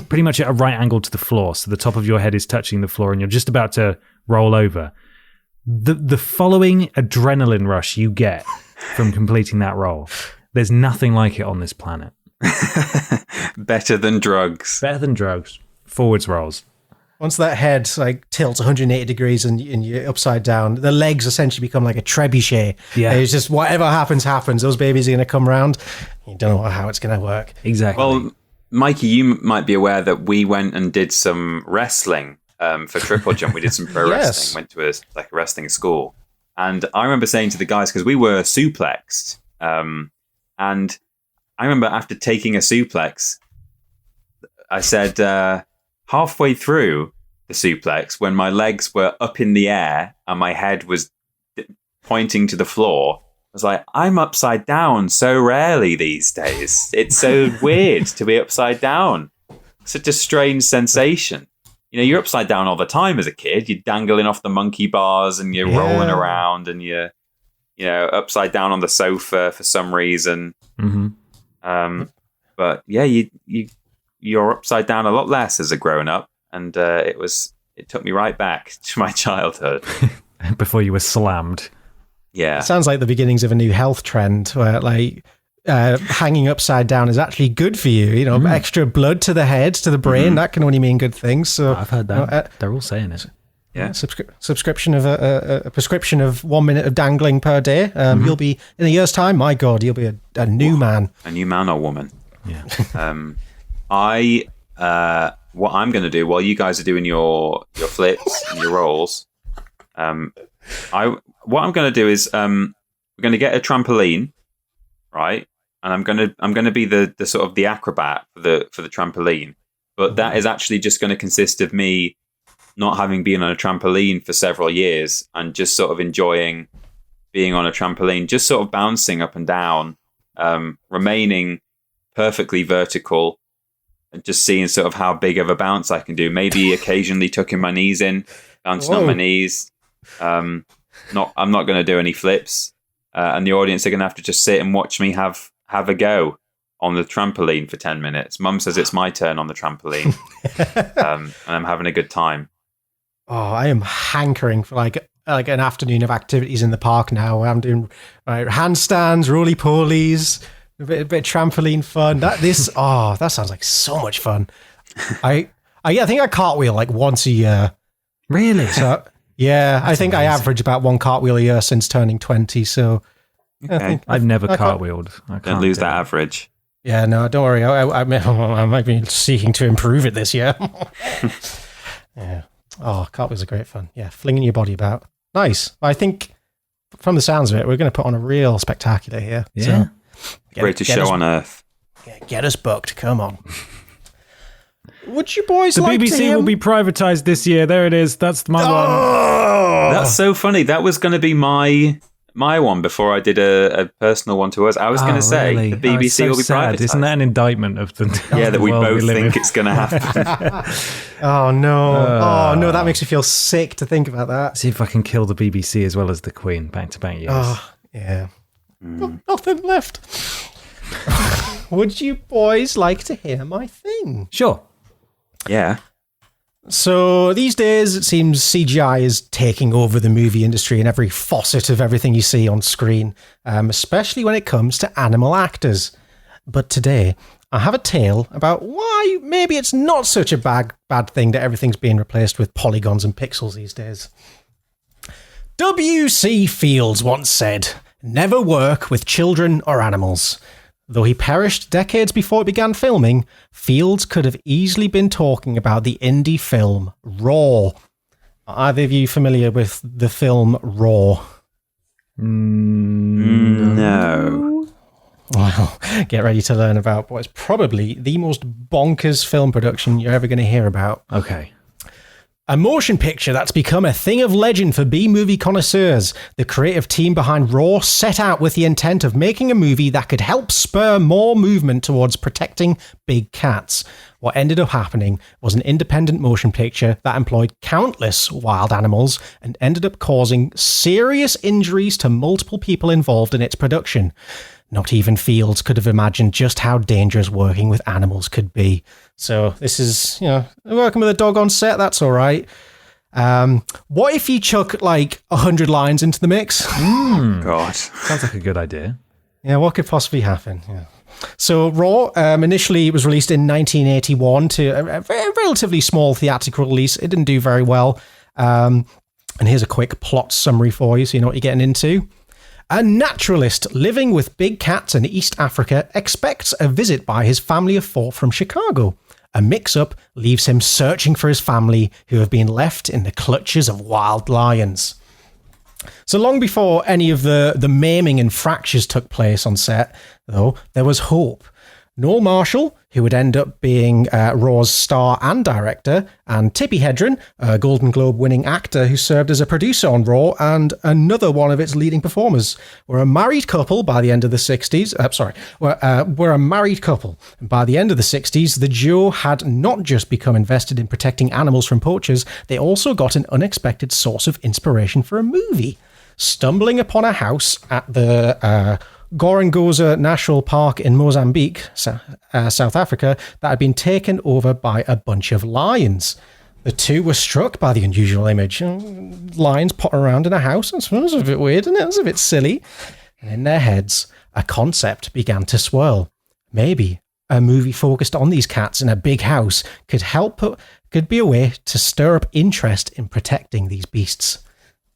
pretty much at a right angle to the floor, so the top of your head is touching the floor, and you're just about to roll over, the following adrenaline rush you get from completing that roll. There's nothing like it on this planet. Better than drugs. Better than drugs. Forwards rolls. Once that head tilts 180 degrees and you're upside down, the legs essentially become like a trebuchet. Yeah. It's just whatever happens. Those babies are going to come around. You don't know how it's going to work. Exactly. Well, Mikey, you might be aware that we went and did some wrestling for triple jump. We did some pro wrestling. Went to a wrestling school. And I remember saying to the guys, because we were suplexed, and I remember after taking a suplex, I said halfway through the suplex, when my legs were up in the air and my head was pointing to the floor, I was like, I'm upside down so rarely these days. It's so weird to be upside down. Such a strange sensation. You're upside down all the time as a kid. You're dangling off the monkey bars and you're rolling around and you're upside down on the sofa for some reason. Mm-hmm. But yeah, you're upside down a lot less as a grown up, and it took me right back to my childhood. Before you were slammed. Yeah. It sounds like the beginnings of a new health trend where hanging upside down is actually good for you. Extra blood to the head, to the brain, that can only mean good things. So I've heard that. They're all saying it. Yeah, subscription of a prescription of 1 minute of dangling per day. You'll be, in a year's time, my God, you'll be a new man. A new man or woman. Yeah. What I'm going to do while you guys are doing your flips and your rolls, what I'm going to do is we're going to get a trampoline, right? And I'm going to be the sort of the acrobat for the trampoline, but that is actually just going to consist of me not having been on a trampoline for several years and just sort of enjoying being on a trampoline, just sort of bouncing up and down, remaining perfectly vertical and just seeing sort of how big of a bounce I can do. Maybe occasionally tucking my knees in, bouncing on my knees. I'm not going to do any flips, and the audience are going to have to just sit and watch me have a go on the trampoline for 10 minutes. Mum says it's my turn on the trampoline, and I'm having a good time. Oh, I am hankering for like an afternoon of activities in the park now. I'm doing handstands, roly-polies, a bit of trampoline fun. That sounds like so much fun. I think I cartwheel like once a year. Really? So, yeah, I think amazing. I average about one cartwheel a year since turning 20. So okay. I've never cartwheeled. Don't lose that average. Yeah, no, don't worry. I might be seeking to improve it this year. Yeah. Oh, cartwheels are great fun. Yeah, flinging your body about. Nice. I think from the sounds of it, we're going to put on a real spectacular here. Yeah. So, greatest show on earth. Get us booked. Come on. Would you boys the like BBC to hear... will be privatised this year. There it is. That's my one. That's so funny. That was going to be my one before I did a personal one to us. I was going to say really? the BBC will be privatised. Isn't that an indictment of the that the we world both live think in? it's going to happen. Oh no, that makes me feel sick to think about that. See if I can kill the BBC as well as the Queen back to back years. Oh, yeah. Nothing left. Would you boys like to hear my thing? Sure. Yeah. So these days, it seems CGI is taking over the movie industry in every facet of everything you see on screen, especially when it comes to animal actors. But today, I have a tale about why maybe it's not such a bad thing that everything's being replaced with polygons and pixels these days. W.C. Fields once said, "Never work with children or animals." Though he perished decades before it began filming, Fields could have easily been talking about the indie film Raw. Are either of you familiar with the film Raw? No. Well, get ready to learn about what is probably the most bonkers film production you're ever going to hear about. Okay. A motion picture that's become a thing of legend for B-movie connoisseurs. The creative team behind Raw set out with the intent of making a movie that could help spur more movement towards protecting big cats. What ended up happening was an independent motion picture that employed countless wild animals and ended up causing serious injuries to multiple people involved in its production. Not even Fields could have imagined just how dangerous working with animals could be. So this is, working with a dog on set, that's all right. What if you chuck like 100 lions into the mix? God. Sounds like a good idea. Yeah, what could possibly happen? Yeah. So Raw initially was released in 1981 to a relatively small theatrical release. It didn't do very well. And here's a quick plot summary for you so you know what you're getting into. A naturalist living with big cats in East Africa expects a visit by his family of 4 from Chicago. A mix-up leaves him searching for his family who have been left in the clutches of wild lions. So long before any of the maiming and fractures took place on set, though, there was hope. Noel Marshall, who would end up being Raw's star and director, and Tippi Hedren, a Golden Globe-winning actor who served as a producer on Raw and another one of its leading performers, were a married couple by the end of the 60s. Were a married couple. And by the end of the 60s, the duo had not just become invested in protecting animals from poachers, they also got an unexpected source of inspiration for a movie. Stumbling upon a house at the Gorongosa National Park in Mozambique, South Africa, that had been taken over by a bunch of lions. The two were struck by the unusual image. Lions potting around in a house. It was a bit weird, and it was a bit silly. And in their heads, a concept began to swirl. Maybe a movie focused on these cats in a big house could be a way to stir up interest in protecting these beasts.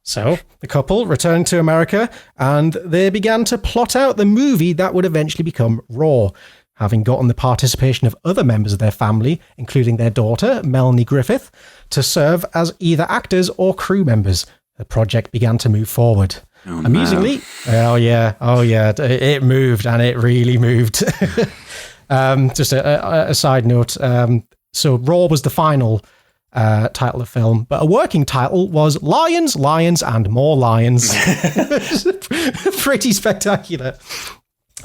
So the couple returned to America and they began to plot out the movie that would eventually become Raw, having gotten the participation of other members of their family, including their daughter, Melanie Griffith, to serve as either actors or crew members. The project began to move forward. Amusingly, it moved, and it really moved. Just a side note. So Raw was the final title of film, but a working title was Lions, Lions, and More Lions. Pretty spectacular.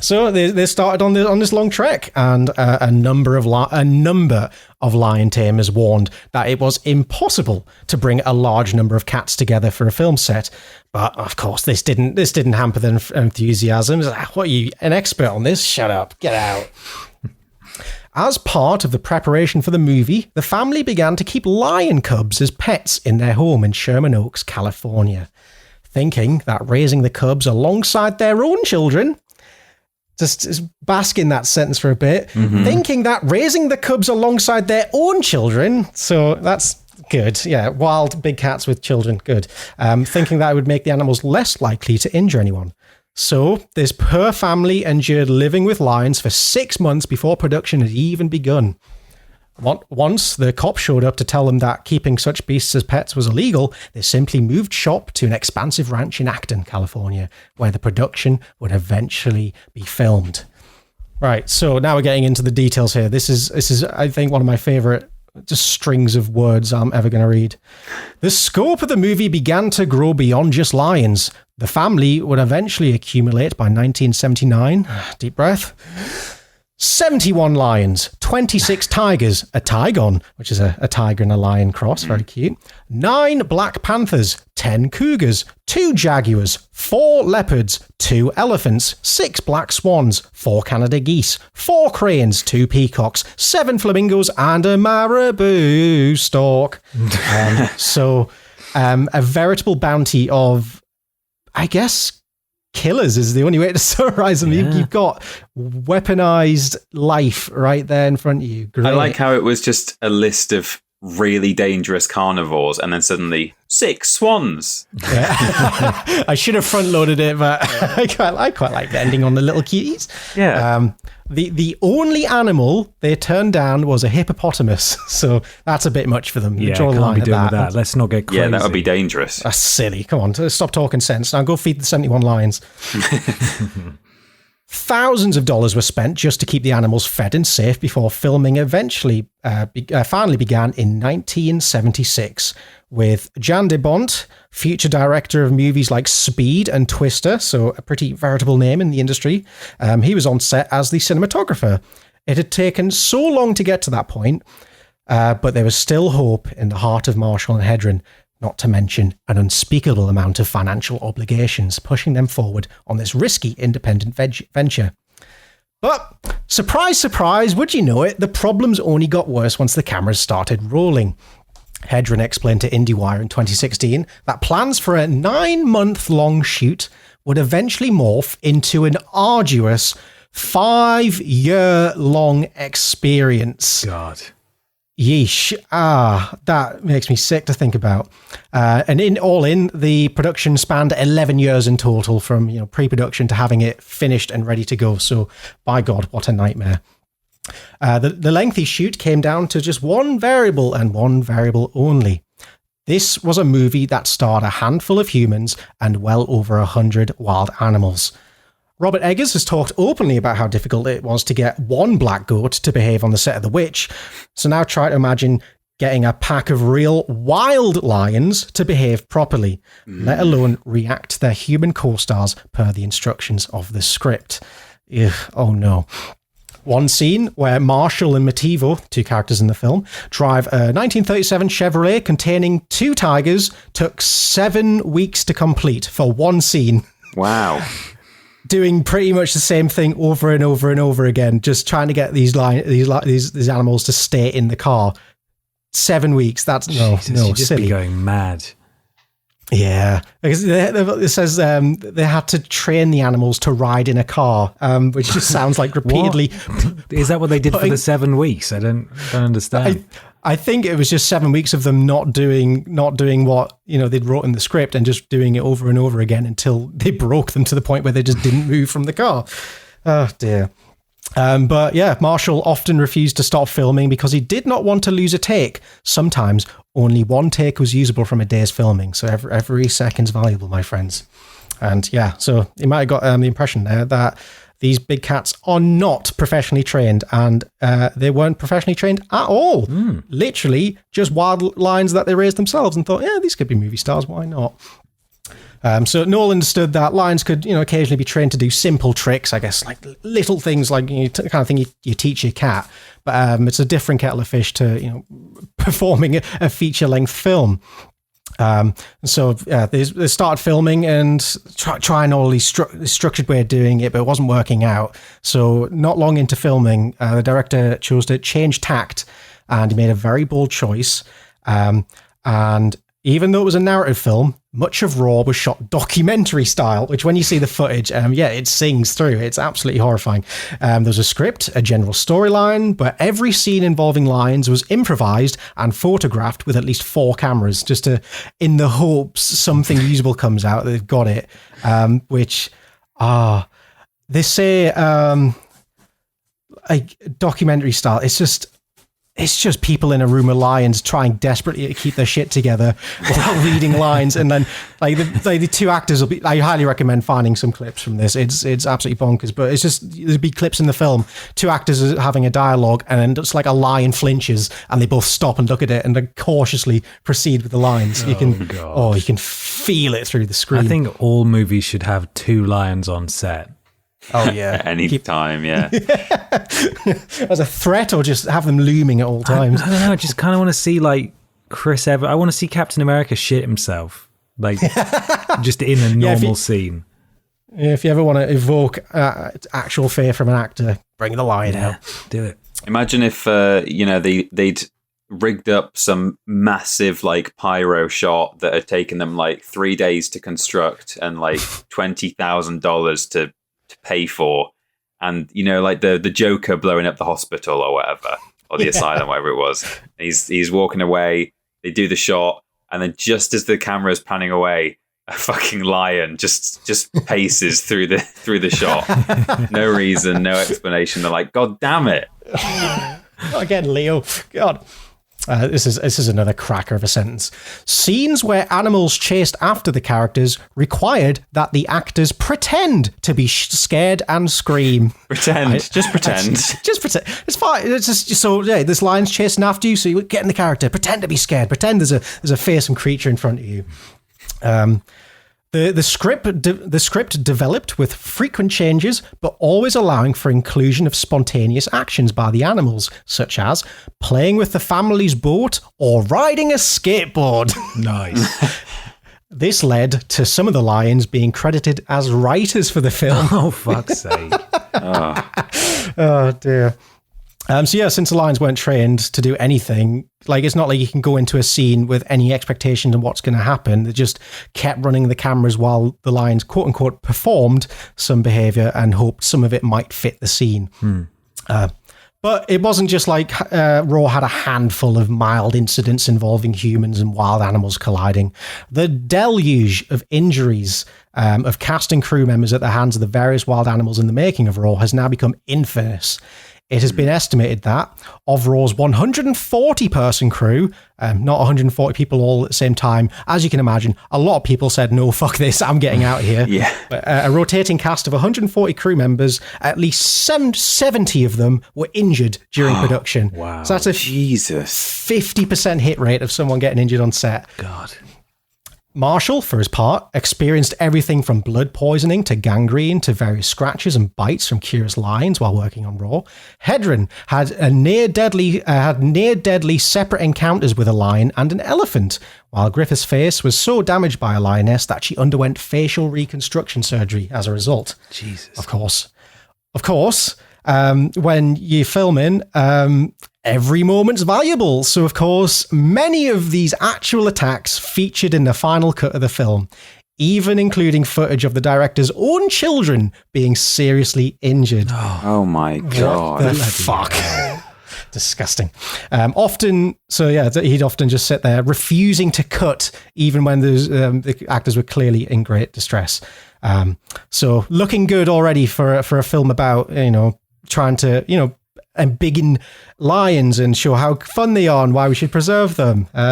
So they started on this long trek, and a number of lion tamers warned that it was impossible to bring a large number of cats together for a film set. But of course, this didn't hamper their enthusiasm. What, are you an expert on this? Shut up, get out. As part of the preparation for the movie, the family began to keep lion cubs as pets in their home in Sherman Oaks, California, thinking that raising the cubs alongside their own children, just bask in that sentence for a bit, thinking that raising the cubs alongside their own children, so that's good, yeah, wild big cats with children, good, thinking that it would make the animals less likely to injure anyone. So, this poor family endured living with lions for 6 months before production had even begun. Once the cops showed up to tell them that keeping such beasts as pets was illegal, they simply moved shop to an expansive ranch in Acton, California, where the production would eventually be filmed. Right, so now we're getting into the details here. This is I think, one of my favorite just strings of words I'm ever going to read. The scope of the movie began to grow beyond just lions. The family would eventually accumulate by 1979. Deep breath. 71 lions, 26 tigers, a tigon, which is a tiger and a lion cross, very cute, 9 black panthers, 10 cougars, 2 jaguars, 4 leopards, 2 elephants, 6 black swans, 4 Canada geese, 4 cranes, 2 peacocks, 7 flamingos, and a marabou stork. A veritable bounty of, I guess, killers is the only way to summarize them. Yeah. You've got weaponized life right there in front of you. Great. I like how it was just a list of really dangerous carnivores and then suddenly 6 swans. Yeah. I should have front loaded it, but I quite like the ending on the little cuties. Yeah. The only animal they turned down was a hippopotamus, so that's a bit much for them. Yeah, can't be doing with that. Let's not get crazy. Yeah, that would be dangerous. That's silly. Come on, stop talking sense. Now go feed the 71 lions. Thousands of dollars were spent just to keep the animals fed and safe before filming finally began in 1976 with Jan de Bont, future director of movies like Speed and Twister, so a pretty veritable name in the industry. He was on set as the cinematographer. It had taken so long to get to that point, but there was still hope in the heart of Marshall and Hedren, not to mention an unspeakable amount of financial obligations pushing them forward on this risky independent venture. But, surprise, surprise, would you know it, the problems only got worse once the cameras started rolling. Hedren explained to IndieWire in 2016 that plans for a 9-month-long shoot would eventually morph into an arduous 5-year-long experience. God. Yeesh. That makes me sick to think about. And the production spanned 11 years in total from pre-production to having it finished and ready to go. So, by God, what a nightmare. The lengthy shoot came down to just one variable and one variable only. This was a movie that starred a handful of humans and well over 100 wild animals. Robert Eggers has talked openly about how difficult it was to get one black goat to behave on the set of The Witch. So now try to imagine getting a pack of real wild lions to behave properly, let alone react to their human co-stars per the instructions of the script. Ugh, oh no. One scene where Marshall and Mativo, two characters in the film, drive a 1937 Chevrolet containing 2 tigers took 7 weeks to complete for one scene. Wow. Doing pretty much the same thing over and over and over again, just trying to get these animals to stay in the car. 7 weeks. That's Jesus, no, you'd just silly. be going mad. Yeah, because it says they had to train the animals to ride in a car, which just sounds like repeatedly. Is that what they did for the 7 weeks? I don't understand. I think it was just 7 weeks of them not doing what they'd wrote in the script and just doing it over and over again until they broke them to the point where they just didn't move from the car. Oh dear. But yeah, Marshall often refused to stop filming because he did not want to lose a take. Sometimes only one take was usable from a day's filming, so every second's valuable, my friends. And yeah, so you might have got the impression there that these big cats are not professionally trained, and they weren't professionally trained at all. Literally just wild lions that they raised themselves and thought, yeah, these could be movie stars, why not? So Noel understood that lions could, occasionally be trained to do simple tricks, I guess, like little things like the kind of thing you teach your cat. But it's a different kettle of fish to, performing a feature-length film. So they started filming and trying all these structured way of doing it, but it wasn't working out. So not long into filming, the director chose to change tact, and he made a very bold choice. And even though it was a narrative film, much of Raw was shot documentary style, which when you see the footage, it sings through. It's absolutely horrifying. There's a script, a general storyline, but every scene involving lions was improvised and photographed with at least 4 cameras, just in the hopes something usable comes out. They've got it. They say like documentary style. It's just people in a room with lions trying desperately to keep their shit together while reading lines. And then the 2 actors will be, I highly recommend finding some clips from this. It's absolutely bonkers, but it's just, there'll be clips in the film. 2 actors are having a dialogue, and then it's like a lion flinches and they both stop and look at it and then cautiously proceed with the lines. You can feel it through the screen. I think all movies should have 2 lions on set. Oh yeah, Anytime, yeah. As a threat, or just have them looming at all times. I don't know. I just kind of want to see like Chris Evans. I want to see Captain America shit himself, like just in a normal scene. Yeah, if you ever want to evoke actual fear from an actor, bring the lion out. Do it. Imagine if they'd rigged up some massive like pyro shot that had taken them like 3 days to construct and like $20,000 to pay for, and like the Joker blowing up the hospital or whatever, or the asylum, whatever it was. He's walking away, they do the shot, and then just as the camera is panning away, a fucking lion just paces through the shot. No reason, no explanation. They're like, God damn it. Again, Leo. God. This is another cracker of a sentence. Scenes where animals chased after the characters required that the actors pretend to be scared and scream. Just pretend. Just pretend. It's fine. It's just so this lion's chasing after you, so you get in the character. Pretend to be scared. Pretend there's a fearsome creature in front of you. The script developed with frequent changes, but always allowing for inclusion of spontaneous actions by the animals, such as playing with the family's boat or riding a skateboard. Nice. This led to some of the lions being credited as writers for the film. Oh, fuck's sake. Oh, dear. Since the lions weren't trained to do anything, it's not like you can go into a scene with any expectation of what's going to happen. They just kept running the cameras while the lions, quote unquote, performed some behavior and hoped some of it might fit the scene. But it wasn't just like Raw had a handful of mild incidents involving humans and wild animals colliding. The deluge of injuries of cast and crew members at the hands of the various wild animals in the making of Raw has now become infamous. It has been estimated that of Raw's 140-person crew, not 140 people all at the same time, as you can imagine, a lot of people said, no, fuck this, I'm getting out of here. Yeah. A rotating cast of 140 crew members, at least 70 of them were injured during production. Wow. So that's a 50% hit rate of someone getting injured on set. God. Marshall, for his part, experienced everything from blood poisoning to gangrene to various scratches and bites from curious lions while working on Raw. Hedren had near deadly separate encounters with a lion and an elephant, while Griffith's face was so damaged by a lioness that she underwent facial reconstruction surgery as a result. Jesus. Of course, when you're filming, every moment's valuable. So, of course, many of these actual attacks featured in the final cut of the film, even including footage of the director's own children being seriously injured. Oh my God. What the fuck? Disgusting. He'd often just sit there refusing to cut, even when the actors were clearly in great distress. So looking good already for a film about, trying to, embiggen lions and show how fun they are and why we should preserve them. No.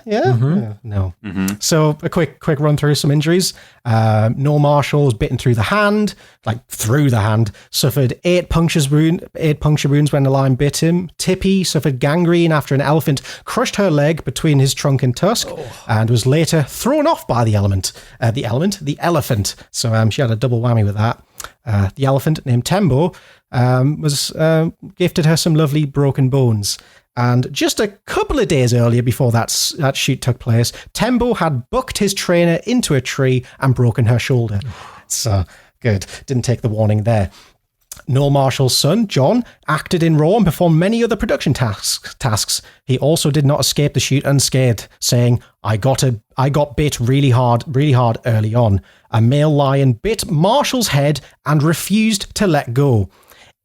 Mm-hmm. So a quick run through some injuries. Noel Marshall was bitten through the hand, suffered 8 puncture wounds when the lion bit him. Tippy suffered gangrene after an elephant crushed her leg between his trunk and tusk and was later thrown off by the elephant. So she had a double whammy with that. The elephant named Tembo was gifted her some lovely broken bones. And just a couple of days earlier, before that shoot took place, Tembo had bucked his trainer into a tree and broken her shoulder. So good. Didn't take the warning there. Noel Marshall's son, John, acted in Raw and performed many other production tasks. He also did not escape the shoot unscathed, saying, I got bit really hard early on. A male lion bit Marshall's head and refused to let go.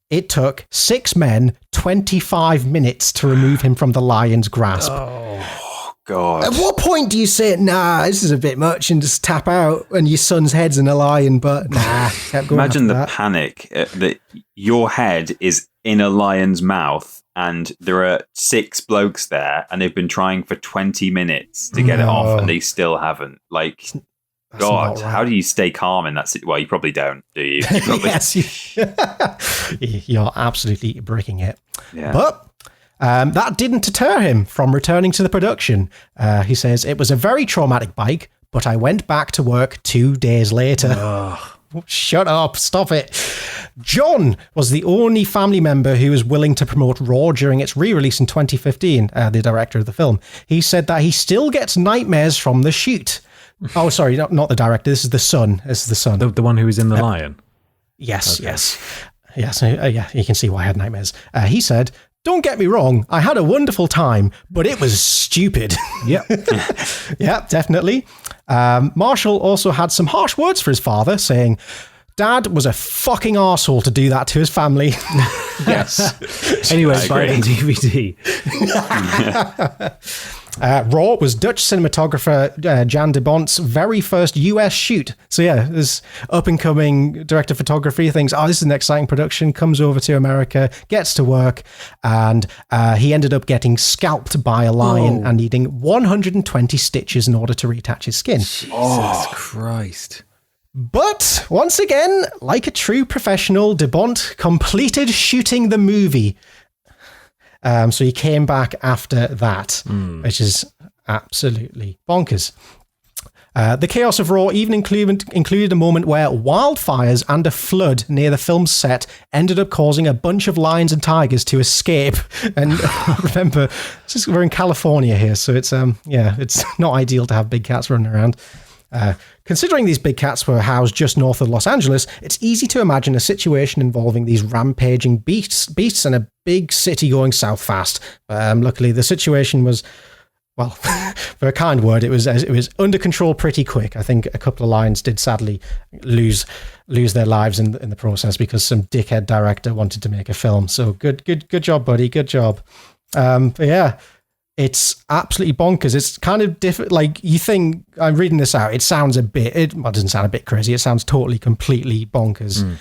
It took 6 men 25 minutes to remove him from the lion's grasp. Oh, God. At what point do you say, nah, this is a bit much, and just tap out and your son's head's in a lion, but nah. Kept going. Imagine the panic that your head is in a lion's mouth and there are 6 blokes there and they've been trying for 20 minutes to get it off and they still haven't. That's God, right. How do you stay calm in that situation? Well, you probably don't, do you? Yes, you're absolutely breaking it. Yeah. But that didn't deter him from returning to the production. He says, it was a very traumatic bike, but I went back to work 2 days later. Shut up, stop it. John was the only family member who was willing to promote Raw during its re-release in 2015, the director of the film. He said that he still gets nightmares from the shoot. Oh, sorry, not the director. This is the son. The one who was in the lion? Yes, okay. Yes, you can see why I had nightmares. He said, don't get me wrong, I had a wonderful time, but it was stupid. Yep. Yeah, definitely. Marshall also had some harsh words for his father, saying, Dad was a fucking arsehole to do that to his family. Yes. Anyway, buy it on DVD. Raw was Dutch cinematographer Jan de Bont's very first US shoot. So yeah, this up-and-coming director of photography thinks, this is an exciting production, comes over to America, gets to work, and he ended up getting scalped by a lion and needing 120 stitches in order to reattach his skin. Jesus Christ. But once again, like a true professional, de Bont completed shooting the movie. So he came back after that, which is absolutely bonkers. The chaos of Raw even included a moment where wildfires and a flood near the film's set ended up causing a bunch of lions and tigers to escape. And remember, we're in California here, so it's it's not ideal to have big cats running around. Considering these big cats were housed just north of Los Angeles, it's easy to imagine a situation involving these rampaging beasts and a big city going south fast. Luckily, the situation was, well, for a kind word, it was under control pretty quick. I think a couple of lions did sadly lose their lives in the process because some dickhead director wanted to make a film. So good job, buddy. Good job. But yeah. It's absolutely bonkers. It's kind of different. Like, you think, I'm reading this out, it sounds it doesn't sound a bit crazy. It sounds totally, completely bonkers.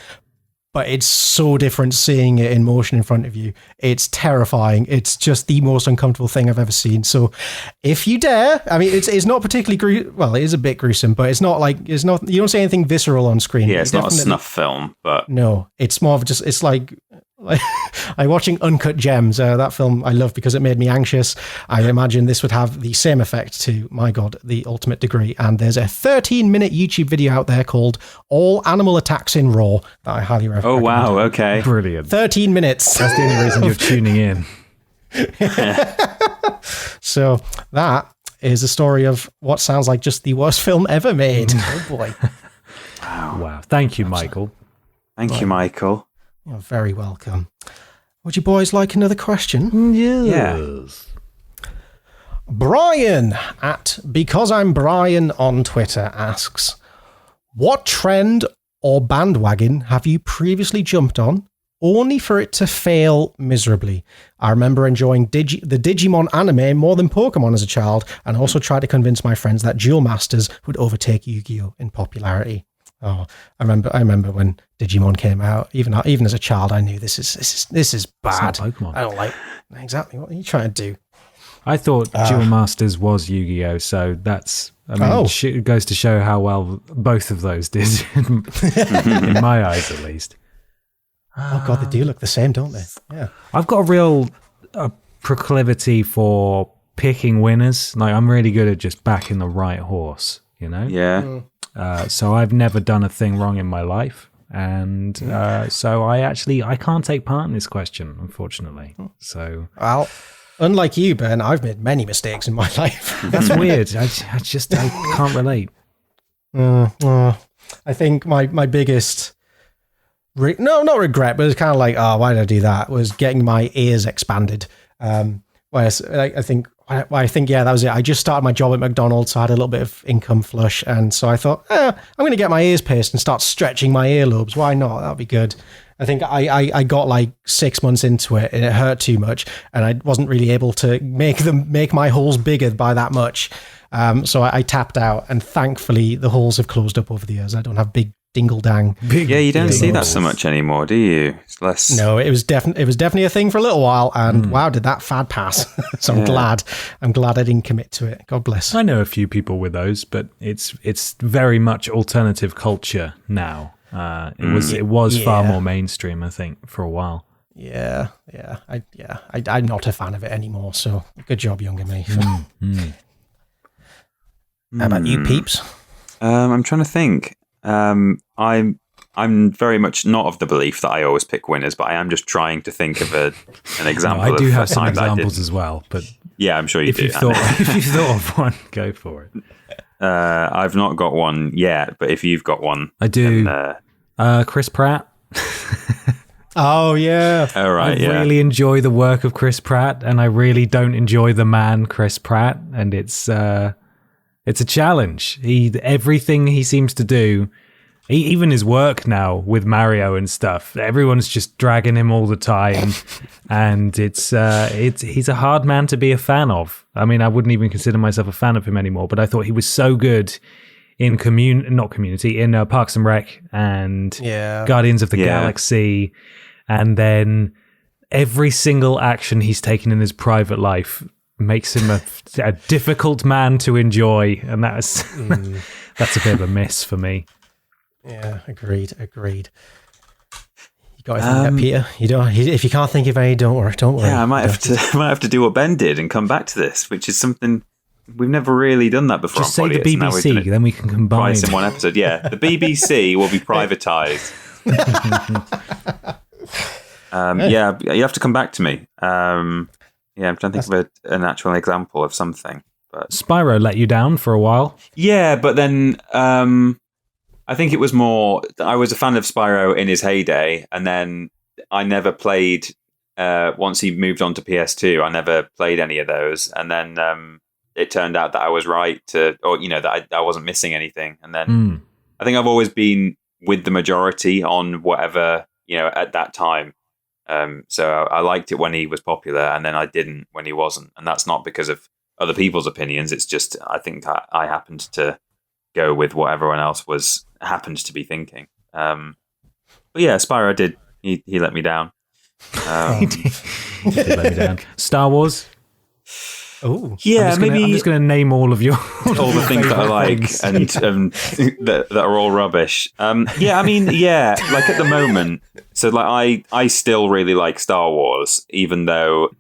But it's so different seeing it in motion in front of you. It's terrifying. It's just the most uncomfortable thing I've ever seen. So if you dare, I mean, it's not particularly well, it is a bit gruesome, but you don't see anything visceral on screen. Yeah, it's not a snuff film, but no, it's more of just, it's like I'm watching Uncut Gems, that film I love because it made me anxious. I imagine this would have the same effect to, my God, the ultimate degree. And there's a 13-minute YouTube video out there called All Animal Attacks in Raw that I highly recommend. Oh, wow, okay. Brilliant. 13 minutes. That's the only reason you're tuning in. So that is the story of what sounds like just the worst film ever made. Oh, boy. Wow. Thank you, Michael. Thank you, Michael. You're very welcome. Would you boys like another question? Yes. Brian at Because I'm Brian on Twitter asks, what trend or bandwagon have you previously jumped on only for it to fail miserably? I remember enjoying the Digimon anime more than Pokemon as a child, and also tried to convince my friends that Duel Masters would overtake Yu-Gi-Oh! In popularity. Oh, I remember when Digimon came out. Even as a child, I knew this is bad. Pokemon. I don't like exactly what are you trying to do. I thought Duel Masters was Yu-Gi-Oh, so that's. I mean, it goes to show how well both of those did, in my eyes at least. Oh God, they do look the same, don't they? Yeah. I've got a real proclivity for picking winners. Like, I'm really good at just backing the right horse. You know. Yeah. So I've never done a thing wrong in my life, and so I can't take part in this question, unfortunately. So, well, unlike you, Ben, I've made many mistakes in my life. That's weird. I can't relate. I think my biggest not regret, but it's kind of like, why did I do that? Was getting my ears expanded. Whereas I think, yeah, that was it. I just started my job at McDonald's, so I had a little bit of income flush. And so I thought, I'm going to get my ears pierced and start stretching my earlobes. Why not? That'd be good. I think I got like 6 months into it and it hurt too much. And I wasn't really able to make my holes bigger by that much. So I tapped out, and thankfully the holes have closed up over the years. I don't have big dingle dang. Yeah, you don't see that so much anymore, do you? It's less. No, it was definitely a thing for a little while, and wow, did that fad pass. So I'm glad I didn't commit to it. God bless. I know a few people with those, but it's very much alternative culture now. It was far more mainstream, I think, for a while. Yeah. I'm not a fan of it anymore. So good job, younger me. How about you, peeps? I'm trying to think. I'm very much not of the belief that I always pick winners, but I am just trying to think of an example. I do have of some times examples as well, but yeah, I'm sure you do. If you've thought of one, go for it. I've not got one yet, but if you've got one, I do. Chris Pratt. Oh yeah. All right. I really enjoy the work of Chris Pratt, and I really don't enjoy the man Chris Pratt, and it's a challenge. Everything he seems to do Even his work now with Mario and stuff, everyone's just dragging him all the time, and he's a hard man to be a fan of. I mean, I wouldn't even consider myself a fan of him anymore, but I thought he was so good in Parks and Rec and Guardians of the Galaxy, and then every single action he's taken in his private life makes him a difficult man to enjoy, and that's a bit of a miss for me. Yeah, agreed. You got to think that, Peter. You don't. If you can't think of any, don't worry. Yeah, I might have to do what Ben did and come back to this, which is something we've never really done that before. Just on say Podiots. the BBC, then we can combine twice in one episode. Yeah, the BBC will be privatised. Yeah, you have to come back to me. I'm trying to think of an actual example of something. But Spyro let you down for a while. Yeah, but then I think it was more. I was a fan of Spyro in his heyday, and then I never played. Once he moved on to PS2, I never played any of those, and then it turned out that I was right that I wasn't missing anything. And then I think I've always been with the majority on whatever at that time. So I liked it when he was popular, and then I didn't when he wasn't, and that's not because of other people's opinions. It's just I think I happened to go with what everyone else happened to be thinking. But yeah, Spyro did. He let me down. He did let me down. Star Wars. Oh yeah, I'm maybe. I'm just going to name all of your all the things that I like and that are all rubbish. Yeah, I mean, yeah, like at the moment. So like I still really like Star Wars, even though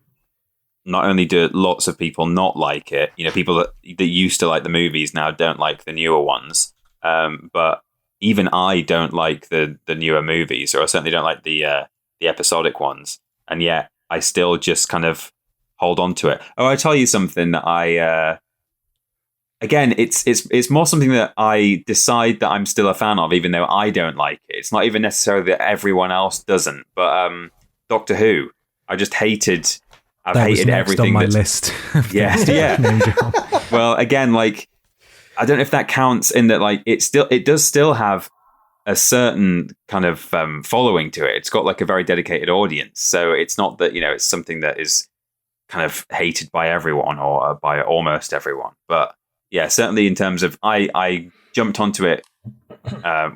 not only do lots of people not like it, people that used to like the movies now don't like the newer ones. But even I don't like the newer movies, or I certainly don't like the episodic ones. And yet I still just kind of hold on to it. Oh, I tell you something that again, it's more something that I decide that I'm still a fan of, even though I don't like it. It's not even necessarily that everyone else doesn't. But Doctor Who, I just hated. I've hated everything on my list. Yeah. Well, again, like I don't know if that counts in that. Like it does still have a certain kind of following to it. It's got like a very dedicated audience. So it's not that it's something that is kind of hated by everyone or by almost everyone. But yeah, certainly in terms of I jumped onto it.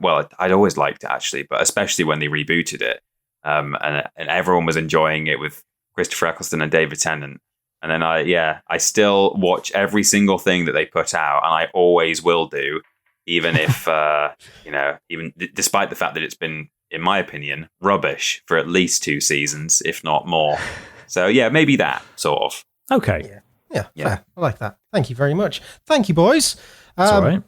Well, I'd always liked it actually, but especially when they rebooted it, and everyone was enjoying it with Christopher Eccleston and David Tennant. And then I still watch every single thing that they put out, and I always will do, even if even despite the fact that it's been, in my opinion, rubbish for at least 2 seasons, if not more. So yeah, maybe that sort of. Okay. Yeah. Fair. I like that. Thank you very much. Thank you, boys. That's all right.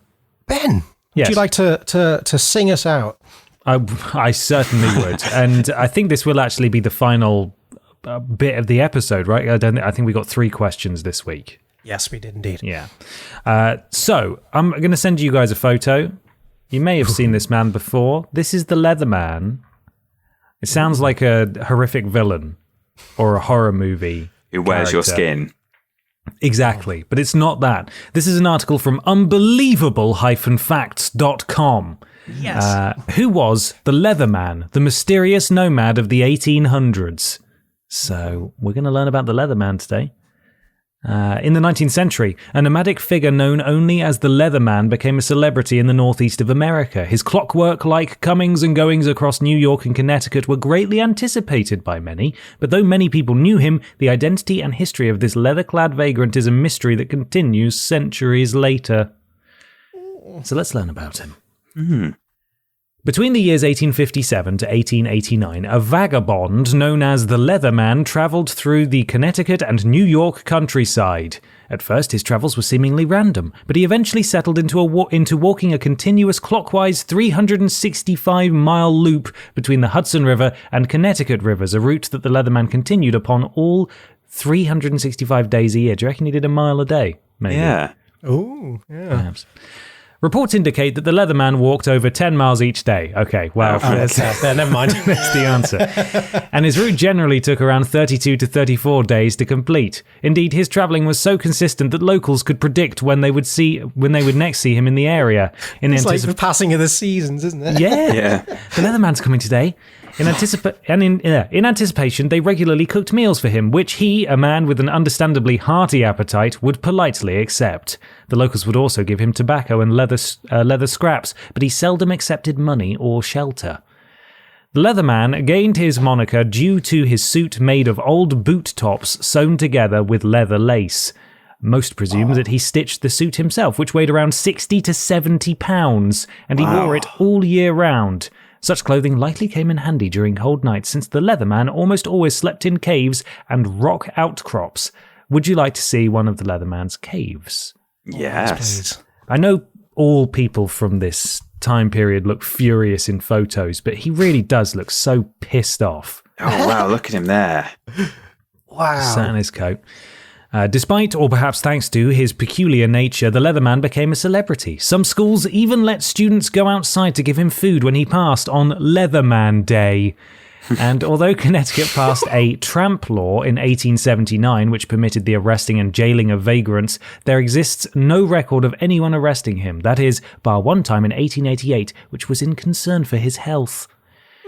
Ben, would you like to sing us out? I certainly would, and I think this will actually be the final bit of the episode, right? I think we got 3 questions this week. Yes, we did indeed. Yeah. So I'm going to send you guys a photo. You may have seen this man before. This is the Leatherman. It sounds like a horrific villain or a horror movie. Who wears your skin. Exactly, but it's not that. This is an article from unbelievable-facts.com. Yes. Who was the Leatherman, the mysterious nomad of the 1800s? So we're going to learn about the Leatherman today. In the 19th century, a nomadic figure known only as the Leatherman became a celebrity in the northeast of America. His clockwork-like comings and goings across New York and Connecticut were greatly anticipated by many, but though many people knew him, the identity and history of this leather-clad vagrant is a mystery that continues centuries later. So let's learn about him. Mm-hmm. Between the years 1857 to 1889, a vagabond known as the Leatherman travelled through the Connecticut and New York countryside. At first, his travels were seemingly random, but he eventually settled into walking a continuous clockwise 365-mile loop between the Hudson River and Connecticut rivers, a route that the Leatherman continued upon all 365 days a year. Do you reckon he did a mile a day? Maybe. Yeah. Oh, yeah. Perhaps. Reports indicate that the Leatherman walked over 10 miles each day. Okay, well, never mind. That's the answer. And his route generally took around 32 to 34 days to complete. Indeed, his travelling was so consistent that locals could predict when they would next see him in the area. It's like the passing of the seasons, isn't it? Yeah. The Leatherman's coming today. In anticipation, they regularly cooked meals for him, which he, a man with an understandably hearty appetite, would politely accept. The locals would also give him tobacco and leather scraps, but he seldom accepted money or shelter. The Leatherman gained his moniker due to his suit made of old boot tops sewn together with leather lace. Most presume that he stitched the suit himself, which weighed around 60 to 70 pounds, and he wore it all year round. Such clothing likely came in handy during cold nights, since the Leatherman almost always slept in caves and rock outcrops. Would you like to see one of the Leatherman's caves? Yes. I know all people from this time period look furious in photos, but he really does look so pissed off. Oh, wow, look at him there. Wow. Sat in his coat. Despite, or perhaps thanks to, his peculiar nature, the Leatherman became a celebrity. Some schools even let students go outside to give him food when he passed on Leatherman Day. And although Connecticut passed a tramp law in 1879, which permitted the arresting and jailing of vagrants, there exists no record of anyone arresting him. That is, bar one time in 1888, which was in concern for his health.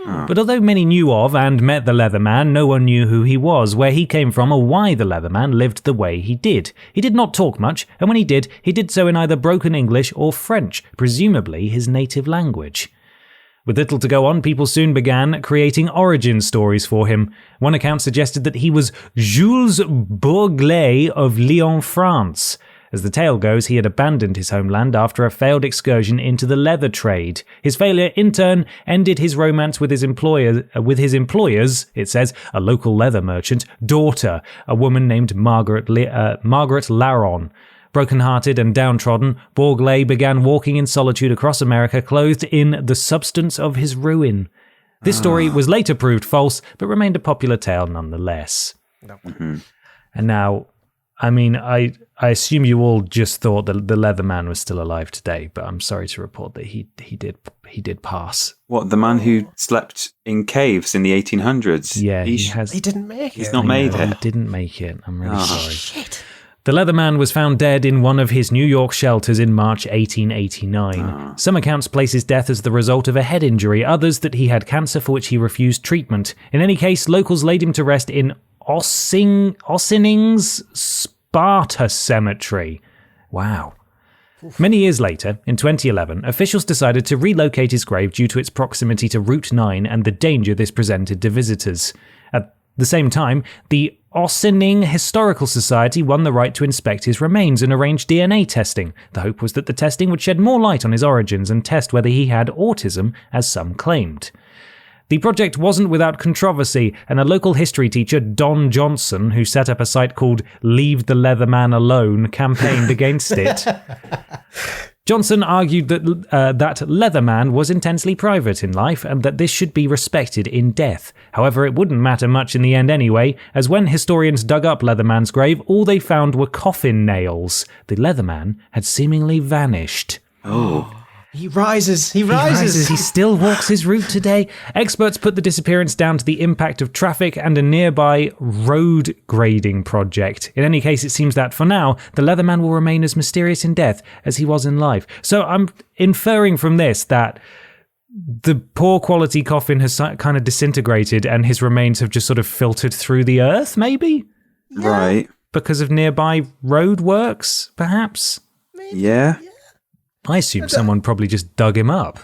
But although many knew of and met the Leatherman, no one knew who he was, where he came from, or why the Leatherman lived the way he did. He did not talk much, and when he did so in either broken English or French, presumably his native language. With little to go on, people soon began creating origin stories for him. One account suggested that he was Jules Bourglet of Lyon, France. As the tale goes, he had abandoned his homeland after a failed excursion into the leather trade. His failure, in turn, ended his romance with his employer's, it says, a local leather merchant, daughter, a woman named Margaret Laron. Broken-hearted and downtrodden, Bourglet began walking in solitude across America, clothed in the substance of his ruin. This story was later proved false, but remained a popular tale nonetheless. Mm-hmm. And now, I mean, I assume you all just thought that the Leatherman was still alive today, but I'm sorry to report that he did pass. What, the man who slept in caves in the 1800s? Yeah, he didn't make it. He's not made it. He didn't make it. I'm really sorry. Shit. The Leatherman was found dead in one of his New York shelters in March 1889. Some accounts place his death as the result of a head injury, others that he had cancer for which he refused treatment. In any case, locals laid him to rest in Ossing's Sparta Cemetery. Wow. Many years later, in 2011, officials decided to relocate his grave due to its proximity to Route 9 and the danger this presented to visitors. At the same time, the Ossining Historical Society won the right to inspect his remains and arrange DNA testing. The hope was that the testing would shed more light on his origins and test whether he had autism, as some claimed. The project wasn't without controversy, and a local history teacher, Don Johnson, who set up a site called Leave the Leatherman Alone, campaigned against it. Johnson argued that Leatherman was intensely private in life and that this should be respected in death. However, it wouldn't matter much in the end anyway, as when historians dug up Leatherman's grave, all they found were coffin nails. The Leatherman had seemingly vanished. Oh. He rises. He still walks his route today. Experts put the disappearance down to the impact of traffic and a nearby road grading project. In any case, it seems that for now, the Leatherman will remain as mysterious in death as he was in life. So I'm inferring from this that the poor quality coffin has kind of disintegrated and his remains have just sort of filtered through the earth, maybe? Right. Because of nearby road works, perhaps? Yeah. I assume someone probably just dug him up.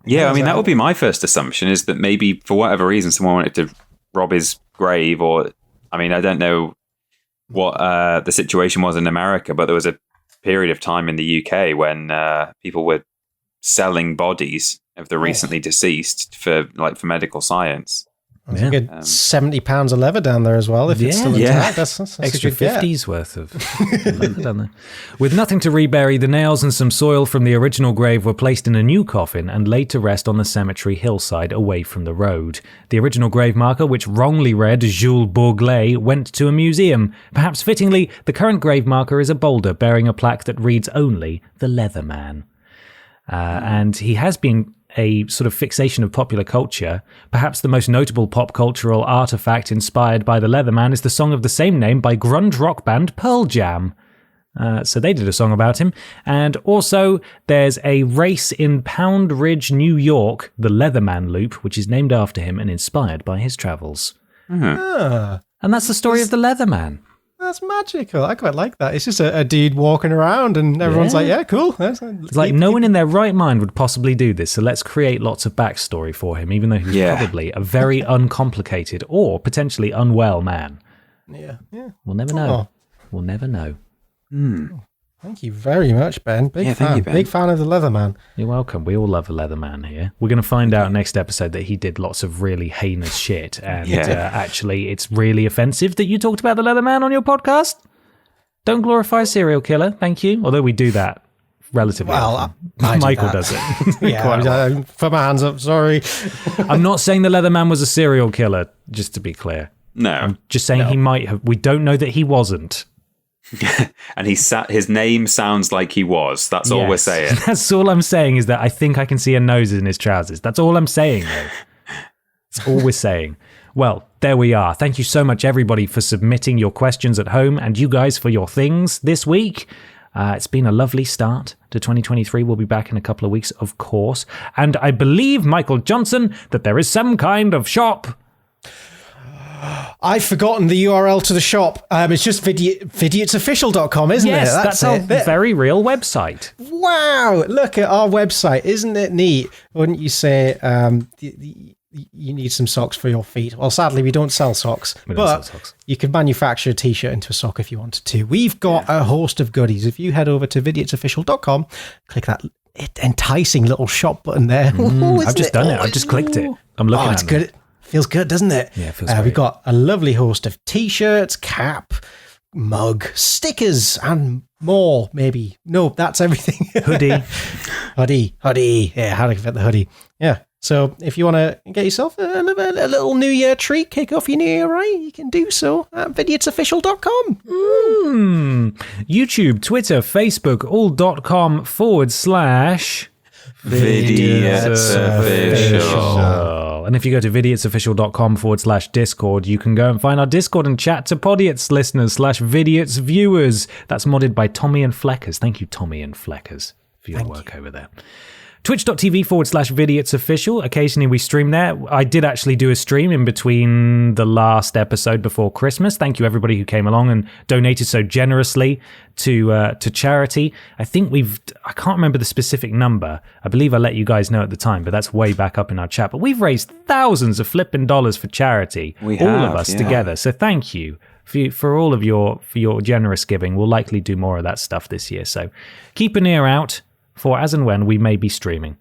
Yeah, I mean, that would be my first assumption, is that maybe for whatever reason someone wanted to rob his grave, or, I mean, I don't know what the situation was in America, but there was a period of time in the UK when people were selling bodies of the recently deceased for medical science. That's a good £70 of leather down there as well, if it's still intact. That's extra 50s worth of leather down there. With nothing to rebury, the nails and some soil from the original grave were placed in a new coffin and laid to rest on the cemetery hillside away from the road. The original grave marker, which wrongly read Jules Bourglet, went to a museum. Perhaps fittingly, the current grave marker is a boulder bearing a plaque that reads only The Leatherman. And he has been a sort of fixation of popular culture. Perhaps the most notable pop cultural artifact inspired by the Leatherman is the song of the same name by grunge rock band Pearl Jam. So they did a song about him. And also, there's a race in Pound Ridge, New York, the Leatherman Loop, which is named after him and inspired by his travels. And that's the story of the Leatherman. That's magical. I quite like that. It's just a dude walking around and everyone's like, yeah, cool. It's like no one in their right mind would possibly do this, so let's create lots of backstory for him, even though he's probably a very uncomplicated or potentially unwell man. Yeah. We'll never know. We'll never know. Thank you very much, Ben. Big fan. Thank you, Ben. Big fan of the Leatherman. You're welcome. We all love a Leatherman here. We're going to find out next episode that he did lots of really heinous shit. And actually, it's really offensive that you talked about the Leatherman on your podcast. Don't glorify serial killer. Thank you. Although we do that relatively often. Michael does it. Yeah, put my hands up. Sorry. I'm not saying the Leatherman was a serial killer, just to be clear. No. I'm just saying he might have. We don't know that he wasn't. And his name sounds like he was. That's all we're saying. That's all I'm saying is that I think I can see a nose in his trousers. That's all I'm saying, though. That's all we're saying. Well, there we are. Thank you so much, everybody, for submitting your questions at home and you guys for your things this week. It's been a lovely start to 2023. We'll be back in a couple of weeks, of course. And I believe, Michael Johnson, that there is some kind of shop. I've forgotten the URL to the shop. It's just vidiotsofficial.com, isn't it? Yes, that's our very real website. Wow, look at our website. Isn't it neat? Wouldn't you say you need some socks for your feet? Well, sadly, we don't sell socks. You can manufacture a t-shirt into a sock if you wanted to. We've got a host of goodies. If you head over to vidiotsofficial.com, click that enticing little shop button there. I've just done it. I've just clicked it. I'm looking at it. It's good. Feels good, doesn't it? Yeah, it feels great. We've got a lovely host of t-shirts, cap, mug, stickers, and more, maybe. No, that's everything. Hoodie. Yeah, how to fit the hoodie. Yeah. So if you want to get yourself a little New Year treat, kick off your New Year, right? You can do so at vidiotsofficial.com. YouTube, Twitter, Facebook, all.com / Vidiots Official. And if you go to vidiotsofficial.com / Discord, you can go and find our Discord and chat to Podiots listeners / Vidiots viewers. That's modded by Tommy and Fleckers. Thank you, Tommy and Fleckers, for your work over there. Twitch.tv / Vidiots Official. Occasionally we stream there. I did actually do a stream in between the last episode before Christmas. Thank you everybody who came along and donated so generously to charity. I think I can't remember the specific number. I believe I let you guys know at the time, but that's way back up in our chat. But we've raised thousands of flipping dollars for charity. All of us together. So thank you for all of your generous giving. We'll likely do more of that stuff this year. So keep an ear out for as and when we may be streaming.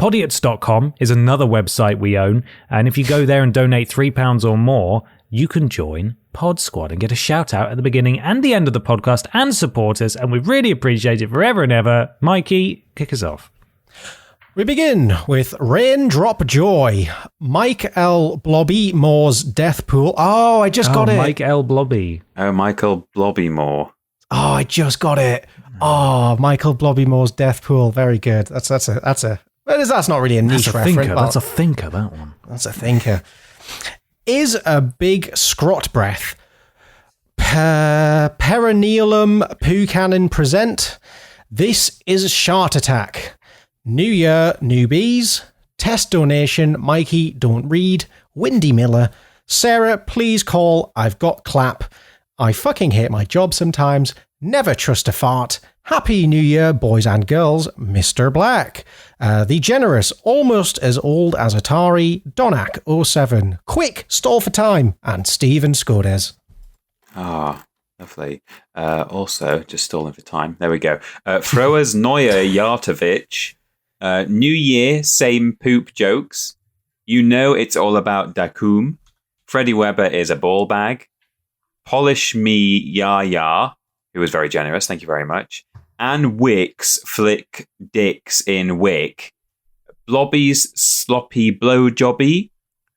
Podiots.com is another website we own, and if you go there and donate £3 or more, you can join Pod Squad and get a shout out at the beginning and the end of the podcast and support us, and we really appreciate it forever and ever. Mikey, kick us off. We begin with Raindrop Joy, Mike L. Blobby Moore's Death Pool. Oh, I just got it. Mike L. Blobby. Oh, Michael Blobby Moore. Oh, I just got it. Oh, Michael Blobby Moore's Death Pool. Very good. That's not really a niche reference. That's a thinker, that one. That's a thinker. Is a big scrot breath. Perinealum poo cannon present. This is a shart attack. New Year, newbies. Test donation. Mikey, don't read. Windy Miller. Sarah, please call. I've got clap. I fucking hate my job sometimes. Never trust a fart. Happy New Year, boys and girls. Mr. Black. The Generous, almost as old as Atari. Donak 07. Quick, stall for time. And Steven Skodes. Ah, lovely. Also, just stalling for time. There we go. Froas Neuer Yartovich. New Year, same poop jokes. You know it's all about Dakum. Freddie Weber is a ball bag. Polish me ya, who was very generous. Thank you very much. And Wicks flick dicks in Wick. Blobby's sloppy blowjobby.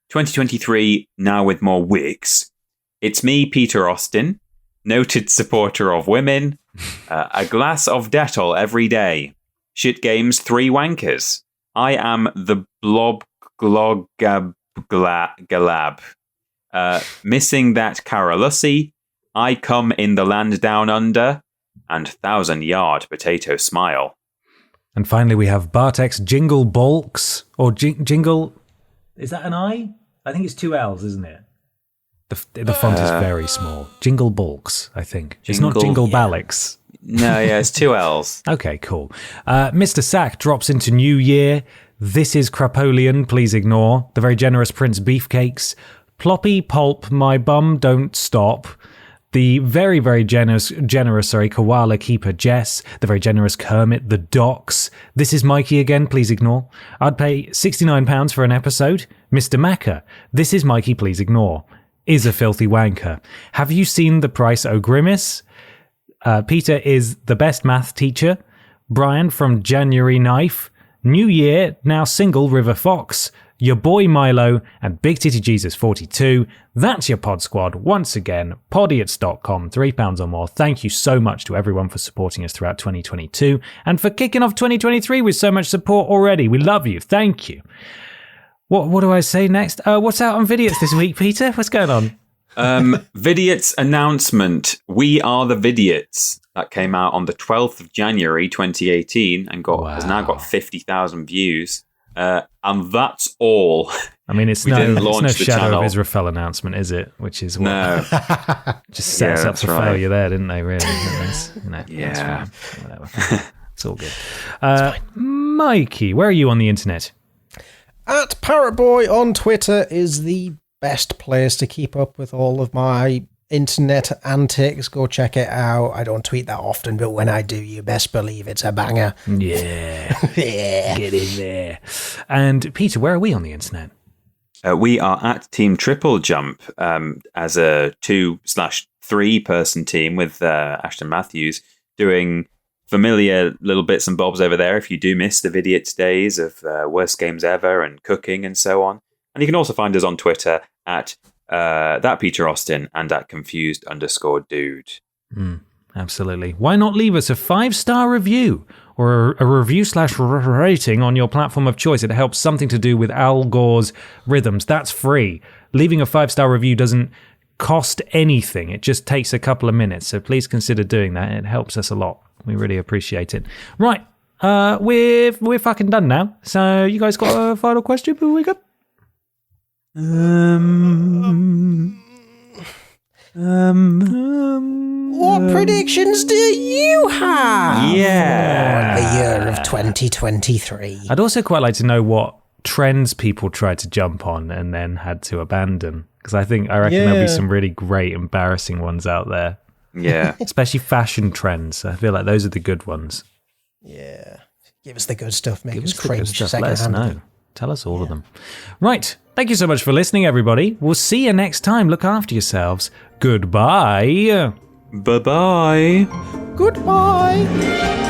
2023 now with more Wicks. It's me, Peter Austin, noted supporter of women. A glass of Dettol every day. Shit Games 3 Wankers. I am the Blob Glog Galab. Missing that Caralussi. I come in the land down under. And 1,000-yard potato smile. And finally, we have Bartek's Jingle Bulks, or Jingle... Is that an I? I think it's 2 L's, isn't it? The font is very small. Jingle Bulks, I think. It's not Jingle Ballix. No, yeah, it's 2 L's. Okay, cool. Mr. Sack drops into New Year. This is Crapoleon, please ignore. The very generous Prince Beefcakes. Ploppy Pulp, my bum don't stop. The very, very generous, Koala Keeper Jess. The very generous Kermit, the Docs. This is Mikey again, please ignore. I'd pay £69 for an episode. Mr. Macca. This is Mikey, please ignore. Is a filthy wanker. Have you seen the price, O Grimace? Peter is the best math teacher. Brian from January Knife. New Year, now single River Fox. Your boy Milo, and Big Titty Jesus 42. That's your Pod Squad. Once again, podiots.com, £3 or more. Thank you so much to everyone for supporting us throughout 2022 and for kicking off 2023 with so much support already. We love you. Thank you. What do I say next? What's out on Vidiots this week, Peter? What's going on? Vidiots announcement. We are the Vidiots. That came out on the 12th of January 2018 and has now got 50,000 views. And that's all. I mean, it's no Shadow of Israel announcement, is it? Which is what just sets up for failure there, didn't they? Really? Yeah. Whatever. It's all good. Mikey, where are you on the internet? At Parrotboy on Twitter is the best place to keep up with all of my internet antics. Go check it out. I don't tweet that often, but when I do, you best believe it's a banger. Yeah. Yeah. Get in there. And Peter, where are we on the internet? We are at Team Triple Jump as a 2/3 person team with Ashton Matthews doing familiar little bits and bobs over there if you do miss the Vidiots days of worst games ever and cooking and so on. And you can also find us on Twitter at that Peter Austin and at confused_dude. Absolutely. Why not leave us a 5-star review or a review/rating on your platform of choice? It helps something to do with Al Gore's rhythms. That's free. Leaving a 5-star review doesn't cost anything. It just takes a couple of minutes. So please consider doing that. It helps us a lot. We really appreciate it. Right. We're fucking done now. So you guys got a final question before we go? What predictions do you have for the year of 2023? I'd also quite like to know what trends people tried to jump on and then had to abandon, because I reckon there'll be some really great embarrassing ones out there. Yeah. Especially fashion trends. I feel like those are the good ones. Yeah. Give us the good stuff. Make us the good cringe. stuff. Let us know. Tell us all of them. Right. Thank you so much for listening, everybody. We'll see you next time. Look after yourselves. Goodbye. Bye-bye. Goodbye.